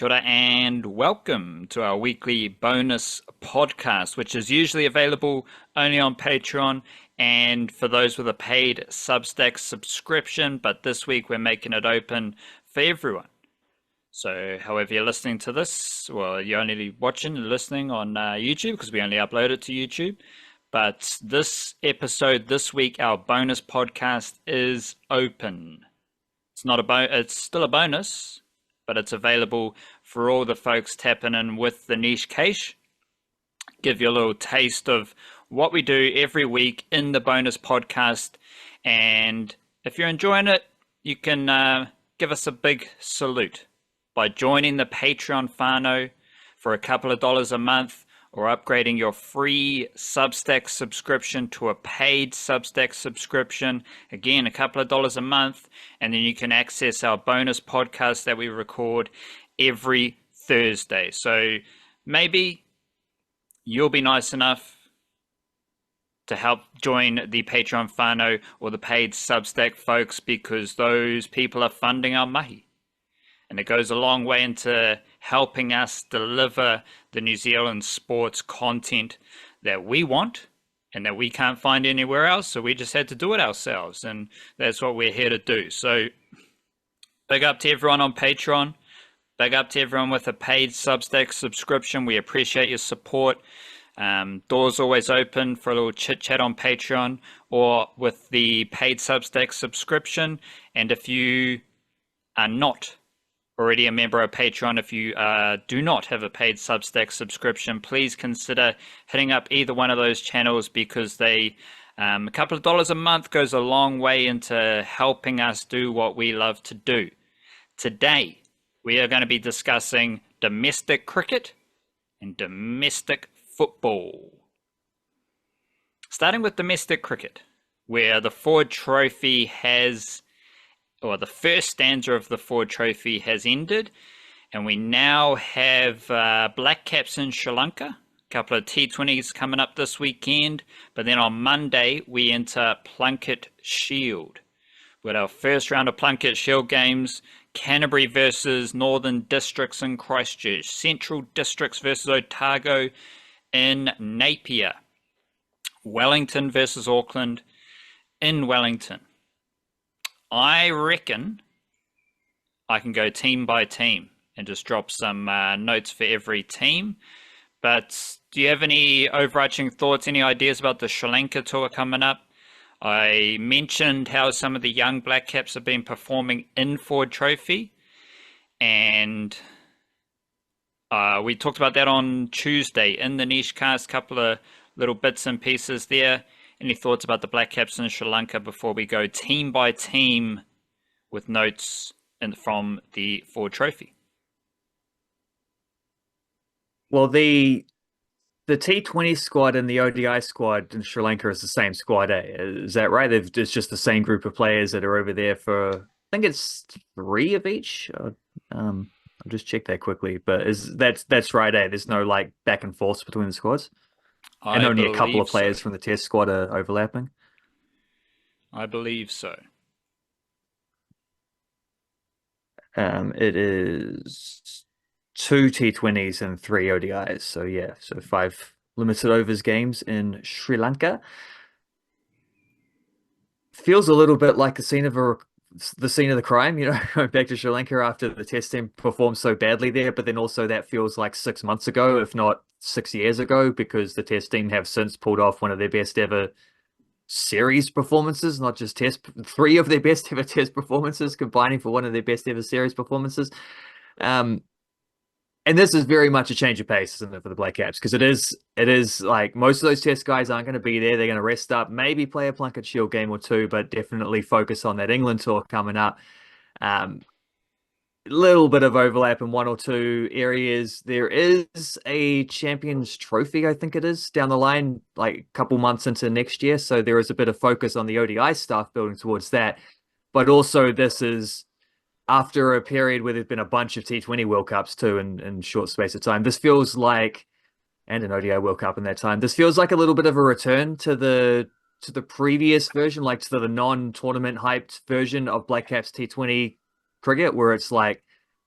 Kia ora and welcome to our weekly bonus podcast, which is usually available only on Patreon and for those with a paid Substack subscription, but this week we're making it open for everyone. So however you're listening to this, well, you're only watching and listening on YouTube because we only upload it to YouTube. But this episode, this week, our bonus podcast is open. It's still a bonus, but it's available for all the folks tapping in with the niche cache. Give you a little taste of what we do every week in the bonus podcast. And if you're enjoying it, you can give us a big salute by joining the Patreon whānau for a couple of dollars a month, or upgrading your free Substack subscription to a paid Substack subscription. Again, a couple of dollars a month, and then you can access our bonus podcast that we record every Thursday. So maybe you'll be nice enough to help join the Patreon whānau or the paid Substack folks, because those people are funding our mahi. And it goes a long way into helping us deliver the New Zealand sports content that we want and that we can't find anywhere else. So we just had to do it ourselves. And that's what we're here to do. So big up to everyone on Patreon. Big up to everyone with a paid Substack subscription. We appreciate your support. Doors always open for a little chit chat on Patreon or with the paid Substack subscription. And if you are not already a member of Patreon, if you do not have a paid Substack subscription, please consider hitting up either one of those channels, because they a couple of dollars a month goes a long way into helping us do what we love to do. Today, we are going to be discussing domestic cricket and domestic football. Starting with domestic cricket, where the Ford Trophy the first stanza of the Ford Trophy has ended, and we now have Blackcaps in Sri Lanka, a couple of T20s coming up this weekend, but then on Monday we enter Plunket Shield. With our first round of Plunket Shield games, Canterbury versus Northern Districts in Christchurch, Central Districts versus Otago in Napier, Wellington versus Auckland in Wellington. I reckon I can go team by team and just drop some notes for every team. But do you have any overarching thoughts, any ideas about the Sri Lanka tour coming up? I mentioned how some of the young Black Caps have been performing in Ford Trophy. And we talked about that on Tuesday in the niche cast, couple of little bits and pieces there. Any thoughts about the Black Caps in Sri Lanka before we go team by team with notes from the Ford Trophy? Well, the T20 squad and the ODI squad in Sri Lanka is the same squad, eh? Is that right? It's just the same group of players that are over there for, I think it's 3 of each. I'll just check that quickly, but that's right, eh? There's no like back and forth between the squads. And only a couple of players from the test squad are overlapping. I believe so. It is 2 T20s and 3 ODIs. So yeah, so 5 limited overs games in Sri Lanka. Feels a little bit like the scene of the crime, going back to Sri Lanka after the test team performed so badly there, but then also that feels like 6 months ago, if not 6 years ago, because the test team have since pulled off one of their best ever series performances, not just test, 3 of their best ever test performances combining for one of their best ever series performances. And this is very much a change of pace, isn't it, for the Black Caps? Because it is like most of those test guys aren't going to be there. They're going to rest up, maybe play a Plunket Shield game or 2, but definitely focus on that England tour coming up. Little bit of overlap in 1 or 2 areas. There is a Champions Trophy, I think it is, down the line, like a couple months into next year. So there is a bit of focus on the ODI stuff building towards that. But also this is after a period where there's been a bunch of T20 World Cups too in short space of time. This feels like, and an ODI World Cup in that time, this feels like a little bit of a return to the previous version, like to the non-tournament hyped version of Black Caps T20 cricket, where it's like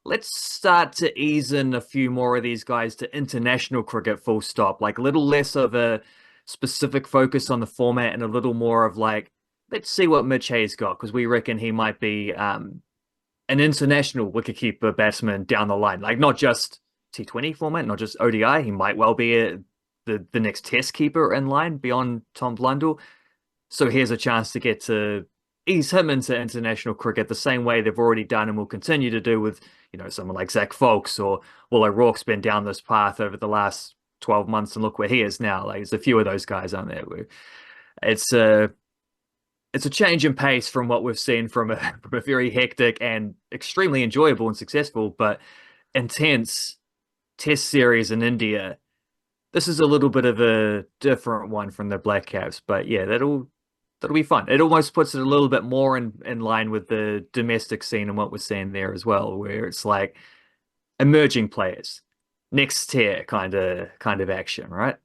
let's start to ease in a few more of these guys to international cricket full stop. Like a little less of a specific focus on the format and a little more of like, let's see what Mitch Hayes got because we reckon he might be an international wicketkeeper batsman down the line. Like not just T20 format, not just ODI. He might well be the next test keeper in line beyond Tom Blundell. So here's a chance to get to ease him into international cricket the same way they've already done and will continue to do with, someone like Zach Folks or Will O'Rourke's been down this path over the last 12 months and look where he is now. Like there's a few of those guys on there. It's a it's a change in pace from what we've seen from a very hectic and extremely enjoyable and successful, but intense test series in India. This is a little bit of a different one from the Blackcaps, but yeah, that'll be fun. It almost puts it a little bit more in line with the domestic scene and what we're seeing there as well, where it's like emerging players, next tier kind of action, right?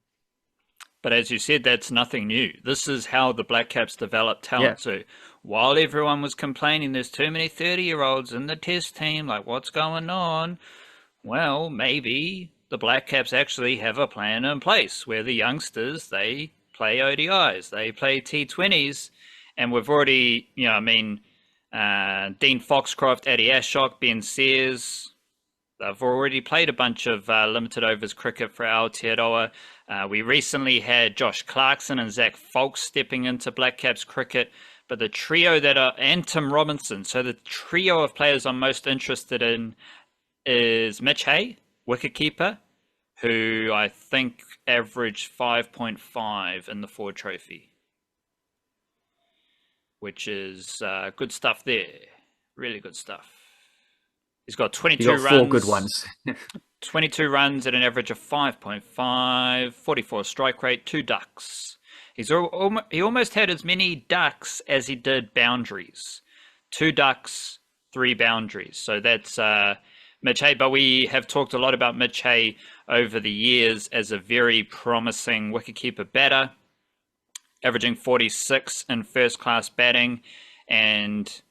But as you said, that's nothing new. This is how the Blackcaps develop Yeah. talent. So while everyone was complaining there's too many 30-year-olds in the test team, like what's going on? Well, maybe the Blackcaps actually have a plan in place where the youngsters, they play ODIs, they play T20s, and we've already, Dean Foxcroft, Eddie Ashok, Ben Sears, they've already played a bunch of limited overs cricket for Aotearoa. We recently had Josh Clarkson and Zach Folks stepping into Blackcaps cricket, but the trio and Tim Robinson. So the trio of players I'm most interested in is Mitch Hay, wicketkeeper, who I think averaged 5.5 in the Ford Trophy, which is good stuff there. Really good stuff. He's got 22 You got runs. 4 good ones. 22 runs at an average of 5.5, 44 strike rate, 2 ducks. He almost had as many ducks as he did boundaries. 2 ducks, 3 boundaries. So that's Mitch Hay. But we have talked a lot about Mitch Hay over the years as a very promising wicketkeeper batter, averaging 46 in first-class batting and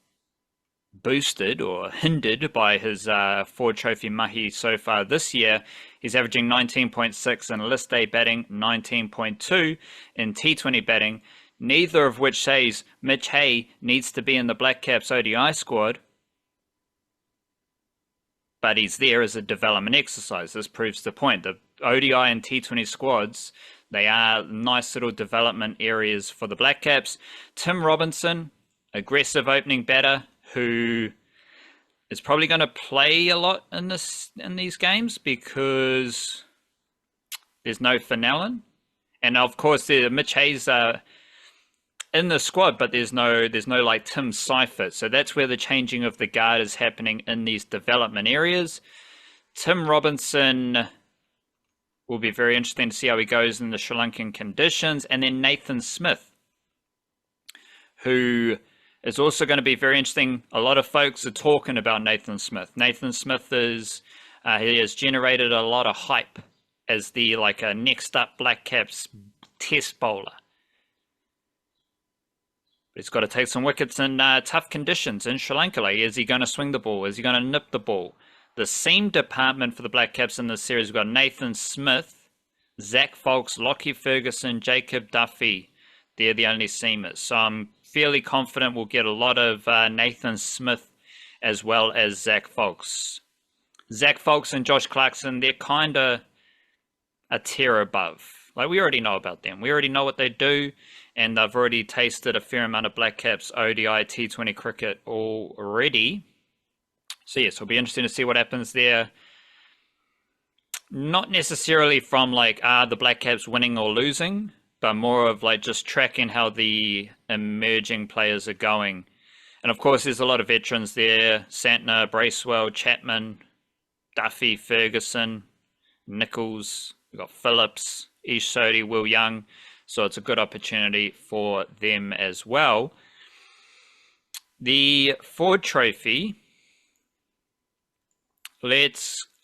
boosted or hindered by his Ford Trophy mahi so far this year. He's averaging 19.6 in list A batting, 19.2 in T20 batting, neither of which says Mitch Hay needs to be in the Blackcaps ODI squad, but he's there as a development exercise. This proves the point. The ODI and T20 squads, they are nice little development areas for the Blackcaps. Tim Robinson, aggressive opening batter, who is probably going to play a lot in these games because there's no Fenelon, and of course Mitch Hayes in the squad, but there's no like Tim Seifert. So that's where the changing of the guard is happening in these development areas. Tim Robinson will be very interesting to see how he goes in the Sri Lankan conditions, and then Nathan Smith, who is also going to be very interesting. A lot of folks are talking about Nathan Smith. Nathan Smith he has generated a lot of hype as the a next up Blackcaps test bowler. But he's got to take some wickets in tough conditions in Sri Lanka. Like, is he going to swing the ball? Is he going to nip the ball? The seam department for the Blackcaps in this series, we've got Nathan Smith, Zach Folks, Lockie Ferguson, Jacob Duffy. They're the only seamers. So I'm fairly confident we'll get a lot of Nathan Smith as well as Zach Folks. Zach Folks and Josh Clarkson, they're kind of a tier above. Like, we already know about them. We already know what they do, and they've already tasted a fair amount of Blackcaps ODI T20 cricket already. So yes, it'll be interesting to see what happens there. Not necessarily from the Blackcaps winning or losing, but more of just tracking how the emerging players are going. And of course, there's a lot of veterans there. Santner, Bracewell, Chapman, Duffy, Ferguson, Nichols. We've got Phillips, Ish Sodhi, Will Young. So it's a good opportunity for them as well. The Ford Trophy, I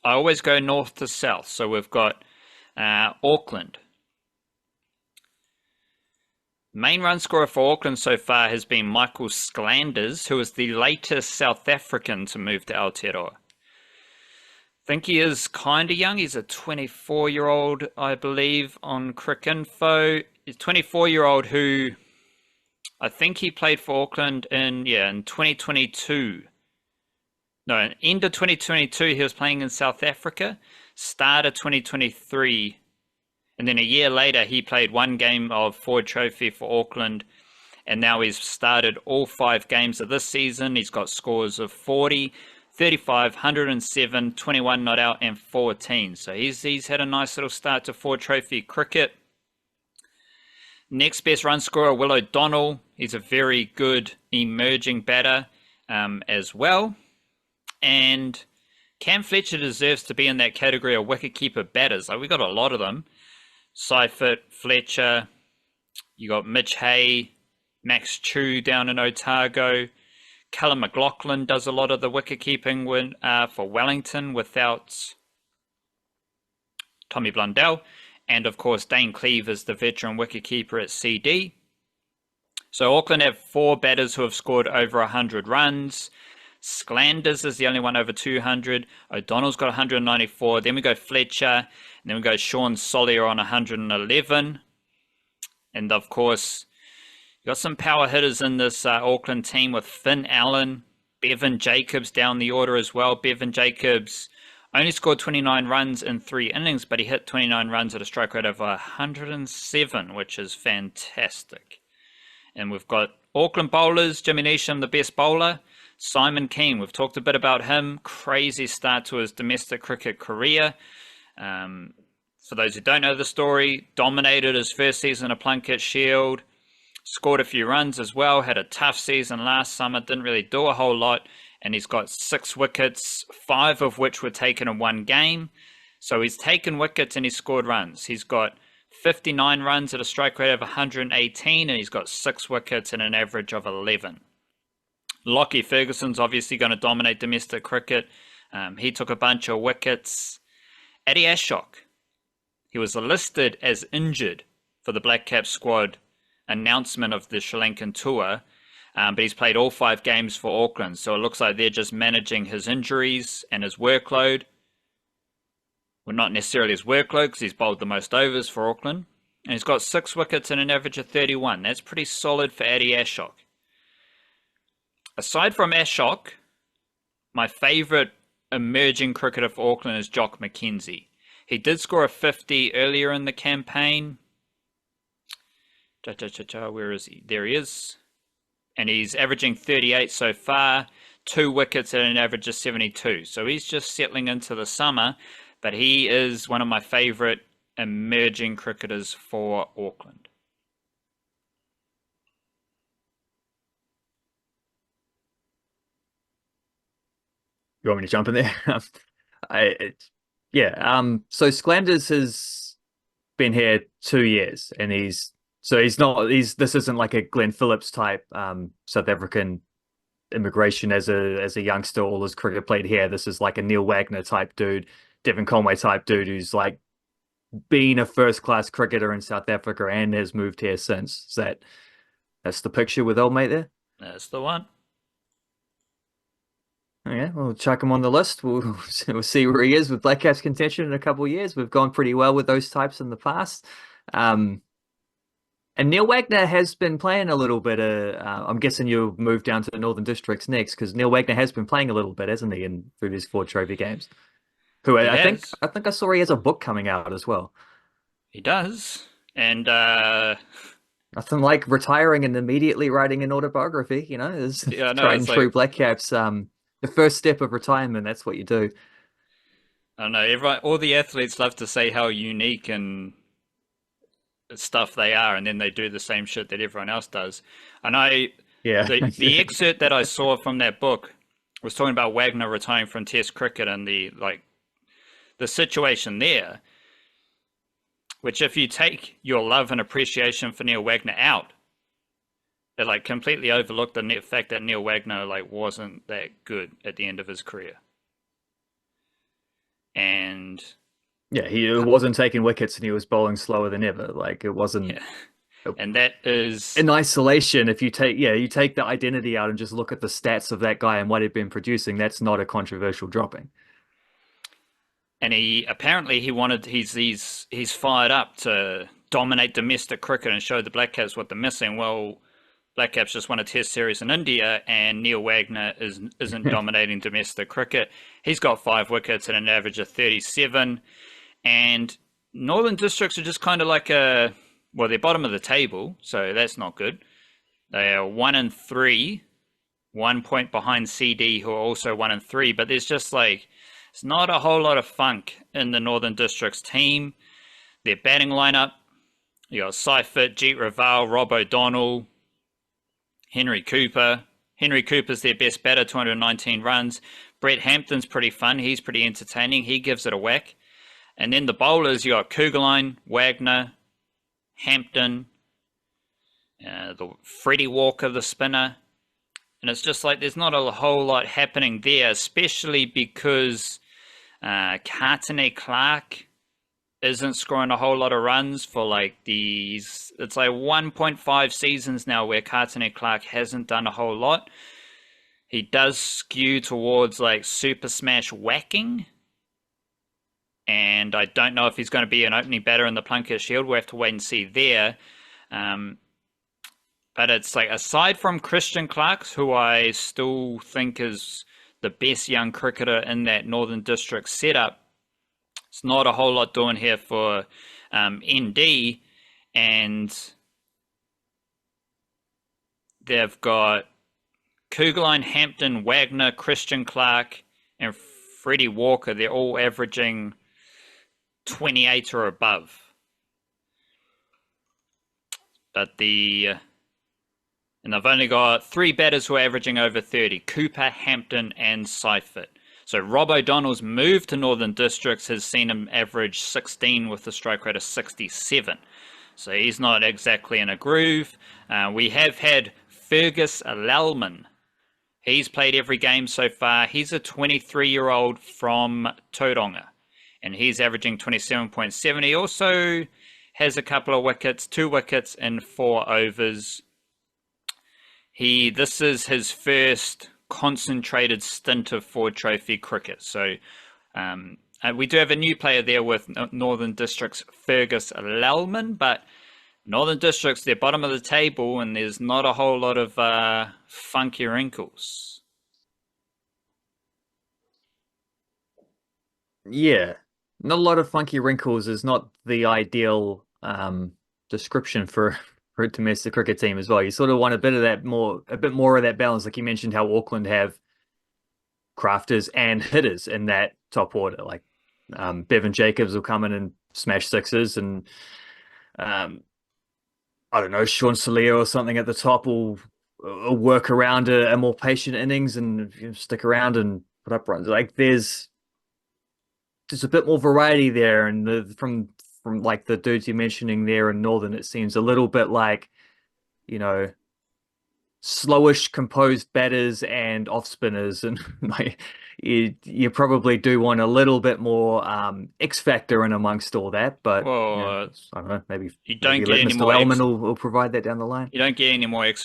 always go north to south. So we've got Auckland. Main run scorer for Auckland so far has been Michael Schlanders, who is the latest South African to move to Aotearoa. think he is kind of young. He's a 24-year-old, I believe, on Cricinfo. He's a 24-year-old who I think he played for Auckland in 2022. No, end of 2022 he was playing in South Africa. Start of 2023, and then a year later he played one game of Ford Trophy for Auckland, and now he's started all 5 games of this season. He's got scores of 40, 35, 107, 21 not out, and 14. So he's had a nice little start to Ford Trophy cricket. Next best run scorer, Will O'Donnell. He's a very good emerging batter as well. And Cam Fletcher deserves to be in that category of wicketkeeper batters. Like, we got a lot of them. Seifert, Fletcher, you got Mitch Hay, Max Chu down in Otago. Callum McLaughlin does a lot of the wicket-keeping for Wellington without Tommy Blundell. And, of course, Dane Cleave is the veteran wicket-keeper at CD. So Auckland have 4 batters who have scored over 100 runs. Sklanders is the only one over 200. O'Donnell's got 194. Then we go Fletcher. And then we go Sean Solier on 111. And, of course, you got some power hitters in this Auckland team with Finn Allen, Bevan Jacobs down the order as well. Bevan Jacobs only scored 29 runs in 3 innings, but he hit 29 runs at a strike rate of 107, which is fantastic. And we've got Auckland bowlers, Jimmy Neesham, the best bowler. Simon Keane, we've talked a bit about him. Crazy start to his domestic cricket career. For those who don't know the story, dominated his first season of Plunket Shield. Scored a few runs as well, had a tough season last summer, didn't really do a whole lot, and he's got 6 wickets, 5 of which were taken in 1 game. So he's taken wickets and he's scored runs. He's got 59 runs at a strike rate of 118, and he's got 6 wickets and an average of 11. Lockie Ferguson's obviously going to dominate domestic cricket. He took a bunch of wickets. Eddie Ashok, he was listed as injured for the Blackcaps squad announcement of the Sri Lankan tour, but he's played all 5 games for Auckland, so it looks like they're just managing his injuries and his workload. Well, not necessarily his workload, because he's bowled the most overs for Auckland, and he's got 6 wickets and an average of 31. That's pretty solid for Eddie Ashok. Aside from Ashok, my favourite emerging cricketer for Auckland is Jock McKenzie. He did score a 50 earlier in the campaign. Where is he? There he is. And he's averaging 38 so far, 2 wickets at an average of 72. So he's just settling into the summer, but he is one of my favourite emerging cricketers for Auckland. You want me to jump in there? So Sklanders has been here 2 years, and this isn't like a Glenn Phillips type South African immigration as a youngster. All his cricket played here. This is like a Neil Wagner type dude, Devon Conway type dude who's like been a first class cricketer in South Africa and has moved here since. That's the picture with old mate there? That's the one. Yeah, we'll chuck him on the list. We'll see where he is with Blackcaps contention in a couple of years. We've gone pretty well with those types in the past. And Neil Wagner has been playing a little bit. I'm guessing you'll move down to the Northern Districts next, because Neil Wagner has been playing a little bit, hasn't he, through these Ford Trophy games? I think I saw he has a book coming out as well. He does, and nothing like retiring and immediately writing an autobiography. Tried and true Blackcaps. The first step of retirement. That's what you do. I don't know. All the athletes love to say how unique and stuff they are, and then they do the same shit that everyone else does. And the excerpt that I saw from that book was talking about Wagner retiring from Test cricket and the situation there. Which, if you take your love and appreciation for Neil Wagner out, it completely overlooked the fact that Neil Wagner wasn't that good at the end of his career. And yeah, he wasn't taking wickets and he was bowling slower than ever. It wasn't. Yeah. And that is in isolation. If you take the identity out and just look at the stats of that guy and what he'd been producing, that's not a controversial dropping. and he's fired up to dominate domestic cricket and show the Blackcaps what they're missing. Well, Blackcaps just won a Test series in India, and Neil Wagner isn't dominating domestic cricket. He's got 5 wickets and an average of 37, and Northern Districts are just kind of like they're bottom of the table, so that's not good. They are 1-3, 1 point behind CD, who are also 1-3, but there's just it's not a whole lot of funk in the Northern Districts team. Their batting lineup, you got Seifert, Jeet Raval, Rob O'Donnell, Henry Cooper. Henry Cooper's their best batter, 219 runs. Brett Hampton's pretty fun. He's pretty entertaining. He gives it a whack. And then the bowlers, you got Kugelheim, Wagner, Hampton, the Freddie Walker, the spinner. And it's just there's not a whole lot happening there, especially because Cartane Clark isn't scoring a whole lot of runs for these. It's 1.5 seasons now where Cartane Clark hasn't done a whole lot. He does skew towards super smash whacking, and I don't know if he's going to be an opening batter in the Plunket Shield. We'll have to wait and see there. But it's aside from Christian Clark, who I still think is the best young cricketer in that Northern District setup, it's not a whole lot doing here for ND. And they've got Kugelheim, Hampton, Wagner, Christian Clark, and Freddie Walker. They're all averaging 28 or above. But and they've only got 3 batters who are averaging over 30, Cooper, Hampton, and Seifert. So Rob O'Donnell's move to Northern Districts has seen him average 16 with a strike rate of 67. So he's not exactly in a groove. We have had Fergus Lelman. He's played every game so far. He's a 23-year-old from Tauranga, and he's averaging 27.7. He also has a couple of wickets, 2 wickets in 4 overs. This is his first concentrated stint of Ford Trophy cricket. So we do have a new player there with Northern Districts, Fergus Lelman, but Northern Districts, they're bottom of the table, and there's not a whole lot of funky wrinkles. Yeah, not a lot of funky wrinkles is not the ideal description for a domestic cricket team as well. You sort of want a bit more of that balance, like you mentioned how Auckland have crafters and hitters in that top order. Bevan Jacobs will come in and smash sixes, and I don't know, Sean Salia or something at the top will work around a more patient innings and stick around and put up runs. There's a bit more variety there, and from the dudes you're mentioning there in Northern, it seems a little bit slowish, composed batters and off spinners, and you probably do want a little bit more X factor in amongst all that. But I don't know, maybe you don't get any Mr. more. Wellman will provide that down the line. You don't get any more X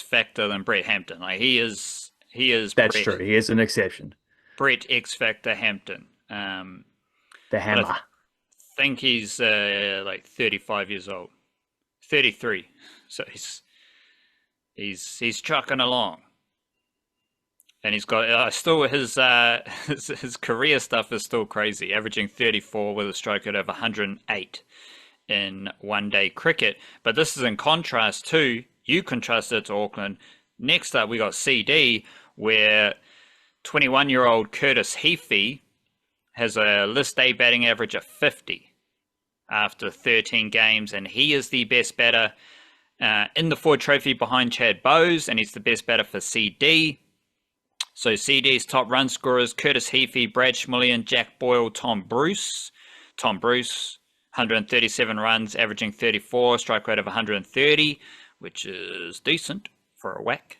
factor than Brett Hampton. He is. That's true. He is an exception. Brett X Factor Hampton. The hammer. I think he's 35 years old, 33. So he's trucking along, and he's got still his career stuff is still crazy, averaging 34 with a strike rate of 108 in one-day cricket. But this is in contrast to, you contrasted it to Auckland. Next up, we got CD, where 21-year-old Curtis Heafy has a list A batting average of 50 after 13 games, and he is the best batter in the Ford Trophy behind Chad Bowes, and he's the best batter for CD. So CD's top run scorers, Curtis Heafy, Brad Schmullian, Jack Boyle, Tom Bruce. Tom Bruce, 137 runs, averaging 34, strike rate of 130, which is decent for a whack.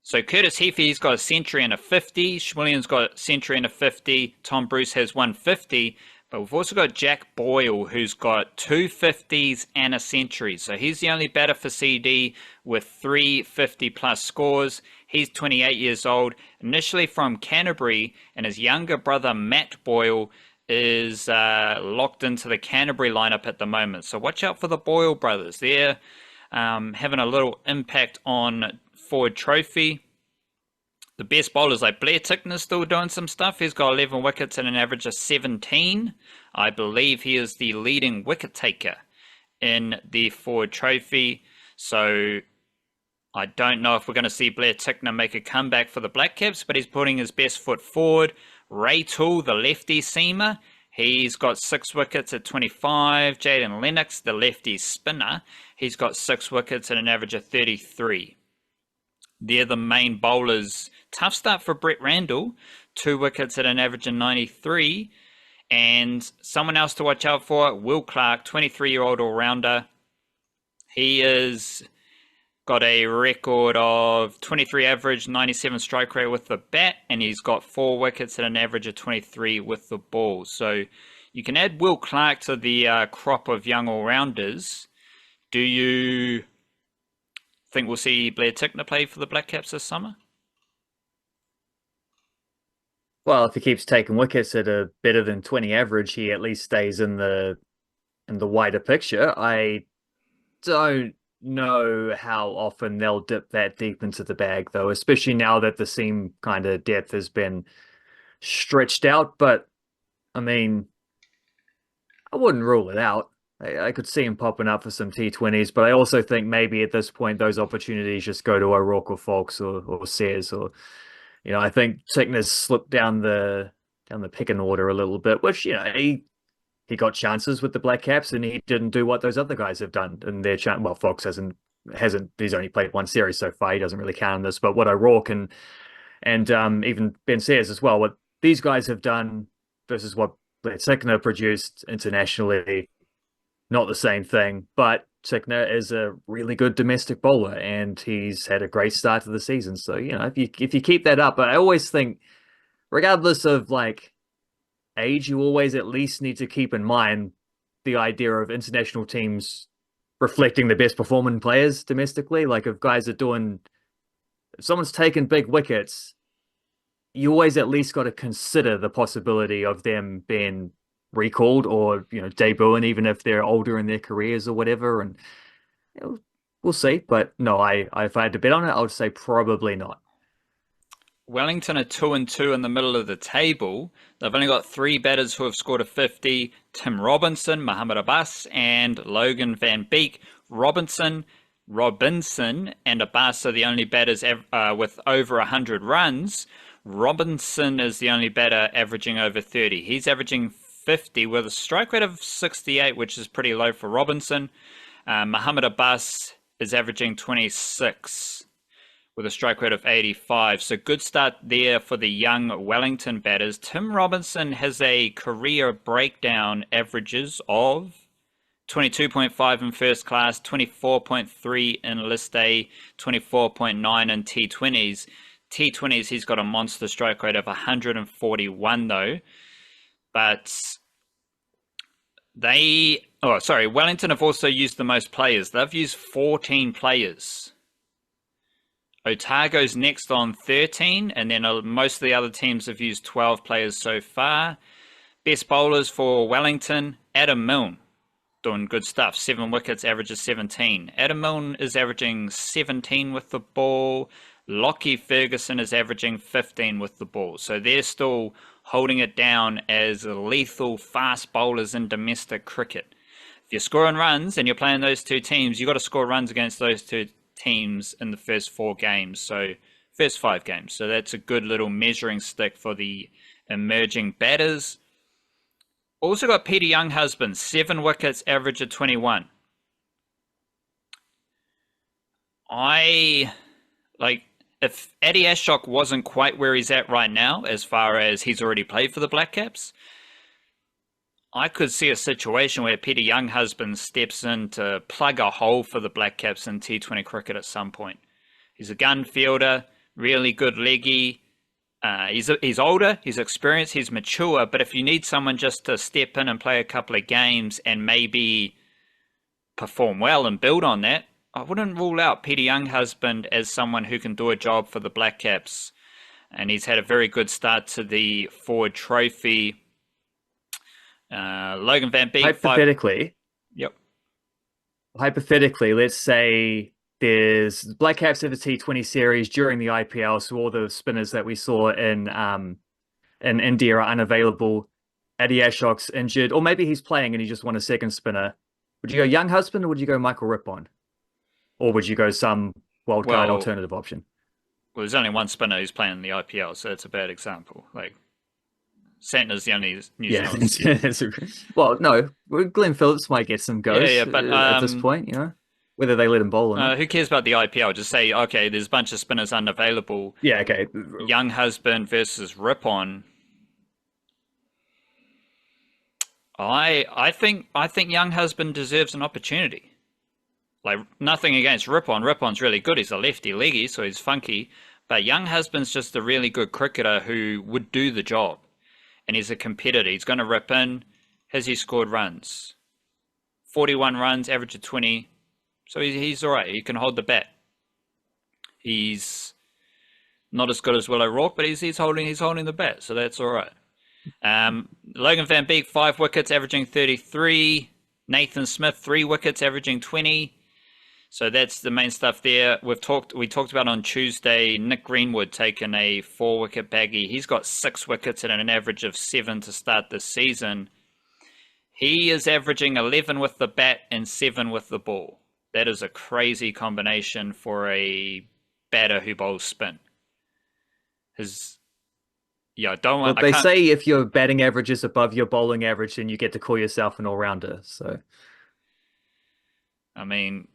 So Curtis Heafy's got a century and a 50. Schmullian's got a century and a 50. Tom Bruce has 150. But we've also got Jack Boyle, who's got 2 50s and a century. So he's the only batter for CD with 3 50-plus scores. He's 28 years old, initially from Canterbury, and his younger brother Matt Boyle is locked into the Canterbury lineup at the moment. So watch out for the Boyle brothers. They're having a little impact on Ford Trophy. The best bowlers like Blair Tickner's still doing some stuff. He's got 11 wickets and an average of 17. I believe he is the leading wicket taker in the Ford Trophy. So I don't know if we're going to see Blair Tickner make a comeback for the Blackcaps, but he's putting his best foot forward. Ray Toole, the lefty seamer, he's got 6 wickets at 25. Jaden Lennox, the lefty spinner, he's got 6 wickets and an average of 33. They're the main bowlers. Tough start for Brett Randall, 2 wickets at an average of 93. And someone else to watch out for, Will Clark, 23-year-old all-rounder. He is got a record of 23 average, 97 strike rate with the bat, and he's got 4 wickets at an average of 23 with the ball. So you can add Will Clark to the crop of young all-rounders. Do you think we'll see Blair Tickner play for the Blackcaps this summer? Well, if he keeps taking wickets at a better than 20 average, he at least stays in the wider picture. I don't know how often they'll dip that deep into the bag, though, especially now that the seam kind of depth has been stretched out. But I mean, I wouldn't rule it out. I could see him popping up for some T20s, but I also think maybe at this point those opportunities just go to O'Rourke or Fox or Sayers, or I think Tickner's slipped down the pecking order a little bit, which he got chances with the Blackcaps and he didn't do what those other guys have done in their chance. Well, Fox hasn't. He's only played 1 series so far. He doesn't really count on this, but what O'Rourke and even Ben Sayers as well, what these guys have done versus what Blair Tickner produced internationally. Not the same thing, but Tickner is a really good domestic bowler and he's had a great start to the season. So, if you keep that up, I always think, regardless of age, you always at least need to keep in mind the idea of international teams reflecting the best performing players domestically. If someone's taken big wickets, you always at least got to consider the possibility of them being recalled or debuting, even if they're older in their careers or whatever. And we'll see. But no, if I had to bet on it, I would say probably not. Wellington are 2-2 in the middle of the table. They've only got 3 batters who have scored a 50: Tim Robinson, Muhammad Abbas, and Logan Van Beek. Robinson, and Abbas are the only batters with over 100 runs. Robinson is the only batter averaging over 30. He's averaging 50 with a strike rate of 68, which is pretty low for Robinson. Muhammad Abbas is averaging 26 with a strike rate of 85. So good start there for the young Wellington batters. Tim Robinson has a career breakdown averages of 22.5 in first class, 24.3 in list A, 24.9 in T20s. T20s, he's got a monster strike rate of 141 though. But Wellington have also used the most players. They've used 14 players. Otago's next on 13, and then most of the other teams have used 12 players so far. Best bowlers for Wellington, Adam Milne, doing good stuff. 7 wickets, average of 17. Adam Milne is averaging 17 with the ball. Lockie Ferguson is averaging 15 with the ball. So they're still holding it down as lethal fast bowlers in domestic cricket. If you're scoring runs and you're playing those 2 teams, you've got to score runs against those 2 teams in the first 4 games. So first 5 games. So that's a good little measuring stick for the emerging batters. Also got Peter Younghusband, 7 wickets, average of 21. If Eddie Ashok wasn't quite where he's at right now, as far as he's already played for the Blackcaps, I could see a situation where Peter Younghusband steps in to plug a hole for the Blackcaps in T20 cricket at some point. He's a gun fielder, really good leggy. He's older, he's experienced, he's mature, but if you need someone just to step in and play a couple of games and maybe perform well and build on that, I wouldn't rule out Peter Younghusband as someone who can do a job for the Blackcaps, and he's had a very good start to the Ford Trophy. Logan Van Beek, five. Hypothetically, Yep. hypothetically, let's say there's Black Caps have a T20 series during the IPL, so all the spinners that we saw in India are unavailable. Eddie Ashok's injured, or maybe he's playing and he just won a second spinner. Would you go Young Husband or would you go Michael Rippon? Or would you go some wildcard Well, alternative option? well, there's only one spinner who's playing in the IPL, so it's a bad example. Like Santner's the only New Yeah. Zealand skipper. Well, no, Glenn Phillips might get some Yeah, goes yeah, but at this point, whether they let him bowl or not. who cares about the IPL? Just say, okay, there's a bunch of spinners unavailable. Yeah, okay. Young Husband versus Rippon. I think Young Husband deserves an opportunity. Like nothing against Rippon. Rippon's really good. He's a lefty leggy, so he's funky. But Young Husband's just a really good cricketer who would do the job. And he's a competitor. He's going to rip in. Has he scored runs? 41 runs, average of 20. So he's all right. He can hold the bat. He's not as good as Will O'Rourke, but he's holding the bat, so that's all right. Logan Van Beek, 5 wickets, averaging 33. Nathan Smith, 3 wickets, averaging 20. So that's the main stuff there. We talked about on Tuesday, Nick Greenwood taking a 4-wicket baggie. He's got 6 wickets and an average of 7 to start this season. He is averaging 11 with the bat and 7 with the ball. That is a crazy combination for a batter who bowls spin. Well, they say if your batting average is above your bowling average, then you get to call yourself an all-rounder. So, I mean,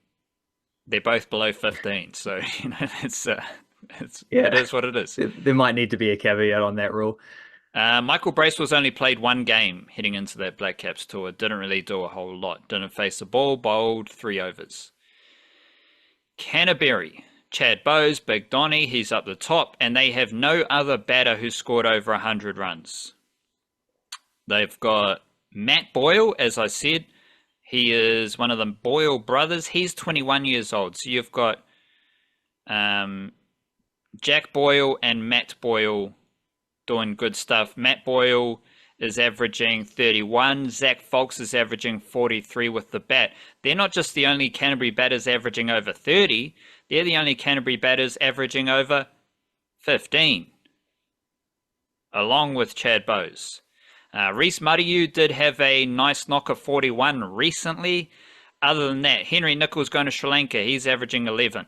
they're both below 15, so yeah, it is what it is. There might need to be a caveat on that rule. Michael Bracewell's only played 1 game heading into that Blackcaps tour. Didn't really do a whole lot. Didn't face the ball, bowled 3 overs. Canterbury, Chad Bowes, Big Donny, he's up the top, and they have no other batter who scored over 100 runs. They've got Matt Boyle, as I said. He is one of the Boyle brothers. He's 21 years old. So you've got Jack Boyle and Matt Boyle doing good stuff. Matt Boyle is averaging 31. Zach Foulkes is averaging 43 with the bat. They're not just the only Canterbury batters averaging over 30. They're the only Canterbury batters averaging over 15, along with Chad Bowes. Reece Muriu did have a nice knock of 41 recently. Other than that, Henry Nicholls going to Sri Lanka. He's averaging 11.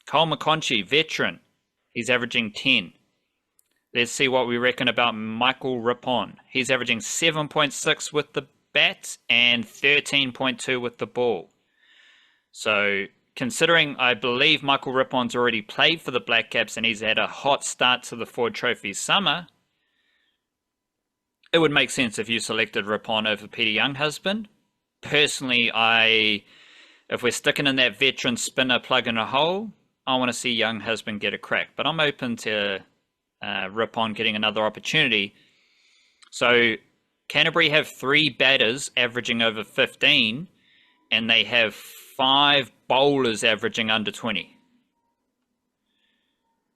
Cole McConchie, veteran. He's averaging 10. Let's see what we reckon about Michael Rippon. He's averaging 7.6 with the bat and 13.2 with the ball. So, considering I believe Michael Rippon's already played for the Blackcaps and he's had a hot start to the Ford Trophy summer, it would make sense if you selected Rippon over Peter Younghusband. Personally, if we're sticking in that veteran spinner plug in a hole, I want to see Younghusband get a crack. But I'm open to Rippon getting another opportunity. So Canterbury have 3 batters averaging over 15, and they have 5 bowlers averaging under 20.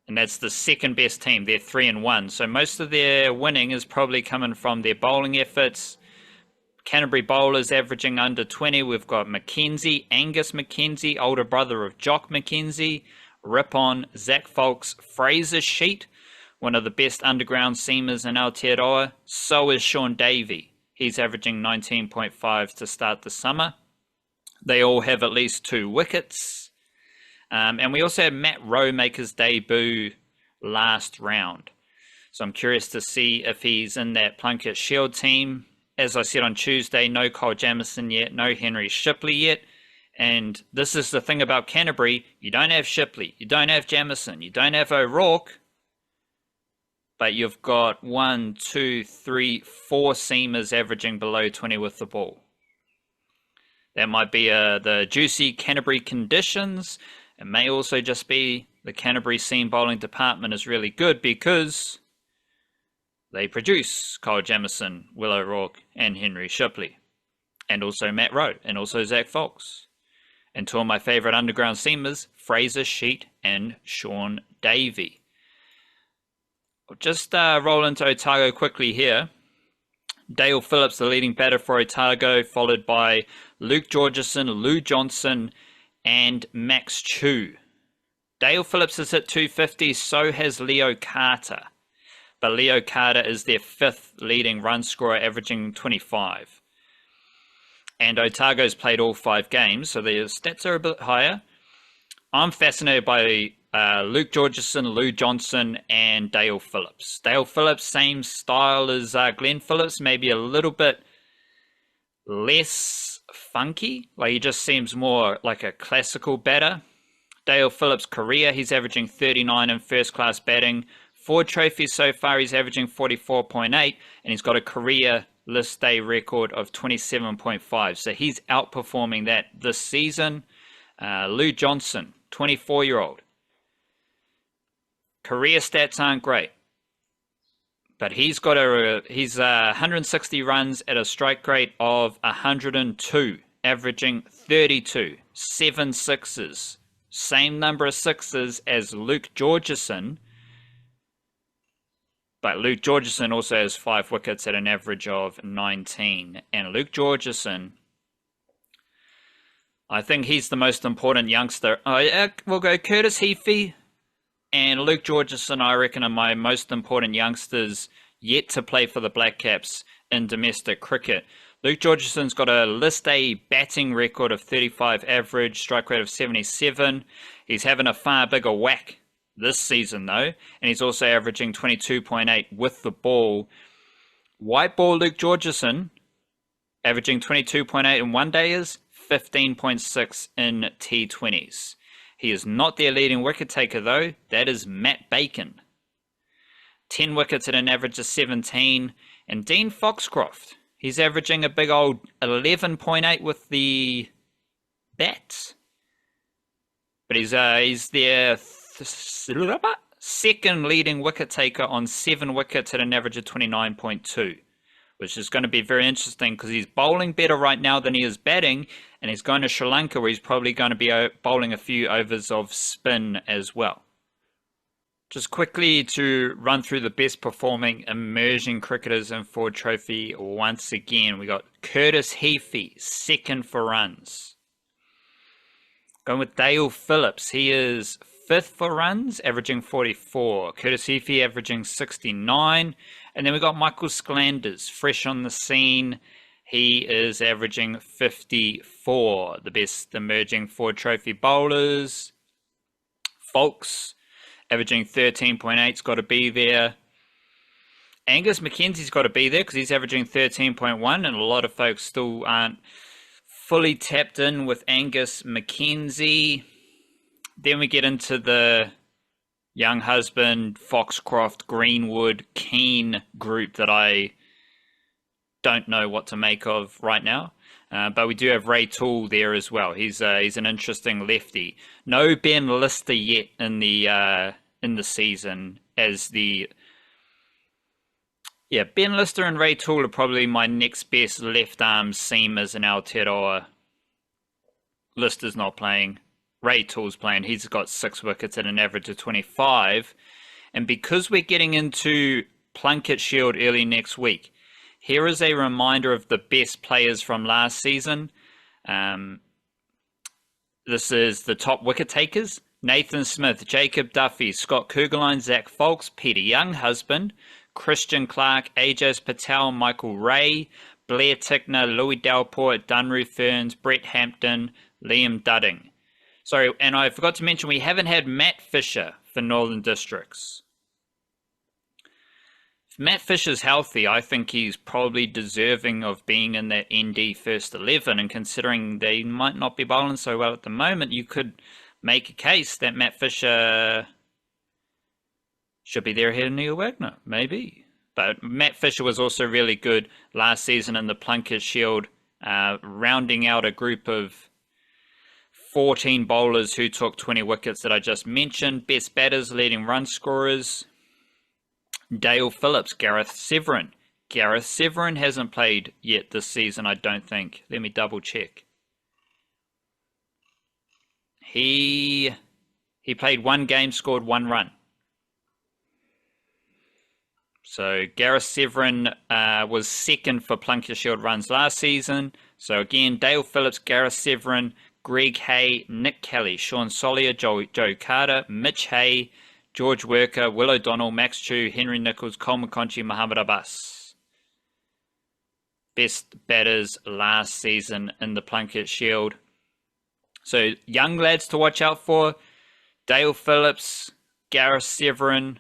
And that's the second best team. They're 3-1. So most of their winning is probably coming from their bowling efforts. Canterbury bowlers averaging under 20. We've got McKenzie, Angus McKenzie, older brother of Jock McKenzie, Rippon, Zach Foulkes, Fraser Sheet, one of the best underground seamers in Aotearoa. So is Sean Davey. He's averaging 19.5 to start the summer. They all have at least 2 wickets. And we also had Matt Rowe make his debut last round. So I'm curious to see if he's in that Plunket Shield team. As I said on Tuesday, no Kyle Jamieson yet, no Henry Shipley yet. And this is the thing about Canterbury. You don't have Shipley, you don't have Jamieson, you don't have O'Rourke. But you've got 1, 2, 3, 4 seamers averaging below 20 with the ball. That might be the juicy Canterbury conditions. It may also just be the Canterbury seam bowling department is really good because they produce Kyle Jamieson, Will O'Rourke, and Henry Shipley, and also Matt Rowe, and also Zach Foulkes. And two of my favourite underground seamers, Fraser Sheet and Sean Davey. I'll just roll into Otago quickly here. Dale Phillips, the leading batter for Otago, followed by Luke Georgeson, Lou Johnson, and Max Chu. Dale Phillips has hit 250, so has Leo Carter. But Leo Carter is their 5th leading run scorer, averaging 25. And Otago's played all 5 games, so their stats are a bit higher. I'm fascinated by Luke Georgeson, Lou Johnson, and Dale Phillips. Dale Phillips, same style as Glenn Phillips, maybe a little bit less funky. Like he just seems more like a classical batter. Dale Phillips' career, he's averaging 39 in first-class batting. Ford trophies so far, he's averaging 44.8, and he's got a career list day record of 27.5. So he's outperforming that this season. Lou Johnson, 24-year-old. Career stats aren't great, but he's got 160 runs at a strike rate of 102, averaging 32, 7 sixes. Same number of sixes as Luke Georgeson, but Luke Georgeson also has 5 wickets at an average of 19. And Luke Georgeson, I think he's the most important youngster. We'll go Curtis Heafy and Luke Georgeson, I reckon, are my most important youngsters yet to play for the Blackcaps in domestic cricket. Luke Georgeson's got a list A batting record of 35 average, strike rate of 77. He's having a far bigger whack this season, though, and he's also averaging 22.8 with the ball. White ball Luke Georgeson, averaging 22.8 in one-dayers, 15.6 in T20s. He is not their leading wicket taker, though. That is Matt Bacon. 10 wickets at an average of 17. And Dean Foxcroft, he's averaging a big old 11.8 with the bats. But he's their second leading wicket taker on 7 wickets at an average of 29.2. Which is going to be very interesting because he's bowling better right now than he is batting, and he's going to Sri Lanka where he's probably going to be bowling a few overs of spin as well. Just quickly to run through the best performing emerging cricketers in Ford Trophy once again. We got Curtis Heafy, 2nd for runs. Going with Dale Phillips, he is 5th for runs, averaging 44. Curtis Heafy averaging 69. And then we got Michael Sklanders, fresh on the scene. He is averaging 54. The best emerging Ford Trophy bowlers. Folks, averaging 13.8's got to be there. Angus Mackenzie's got to be there because he's averaging 13.1, and a lot of folks still aren't fully tapped in with Angus Mackenzie. Then we get into the Young Husband, Foxcroft, Greenwood, Keane group that I don't know what to make of right now. But we do have Ray Toole there as well. He's an interesting lefty. No Ben Lister yet in the season as the... Yeah, Ben Lister and Ray Toole are probably my next best left arm seamers in Aotearoa. Lister's not playing. Ray Toole's playing. He's got 6 wickets at an average of 25. And because we're getting into Plunket Shield early next week, here is a reminder of the best players from last season. This is the top wicket takers. Nathan Smith, Jacob Duffy, Scott Kugelheim, Zach Folks, Peter Younghusband, Christian Clark, Ajaz Patel, Michael Ray, Blair Tickner, Louis Dalport, Dunru Ferns, Brett Hampton, Liam Dudding. Sorry, and I forgot to mention we haven't had Matt Fisher for Northern Districts. If Matt Fisher's healthy, I think he's probably deserving of being in that ND first 11, and considering they might not be bowling so well at the moment, you could make a case that Matt Fisher should be there ahead of Neil Wagner, maybe. But Matt Fisher was also really good last season in the Plunket Shield, rounding out a group of 14 bowlers who took 20 wickets that I just mentioned. Best batters, leading run scorers. Dale Phillips, Gareth Severin. Gareth Severin hasn't played yet this season, I don't think. Let me double check. He played one game, scored one run. So Gareth Severin was second for Plunket Shield runs last season. So again, Dale Phillips, Gareth Severin, Greg Hay, Nick Kelly, Sean Solier, Joe Carter, Mitch Hay, George Worker, Will O'Donnell, Max Chu, Henry Nichols, Cole McConchy, Muhammad Abbas. Best batters last season in the Plunket Shield. So young lads to watch out for. Dale Phillips, Gareth Severin.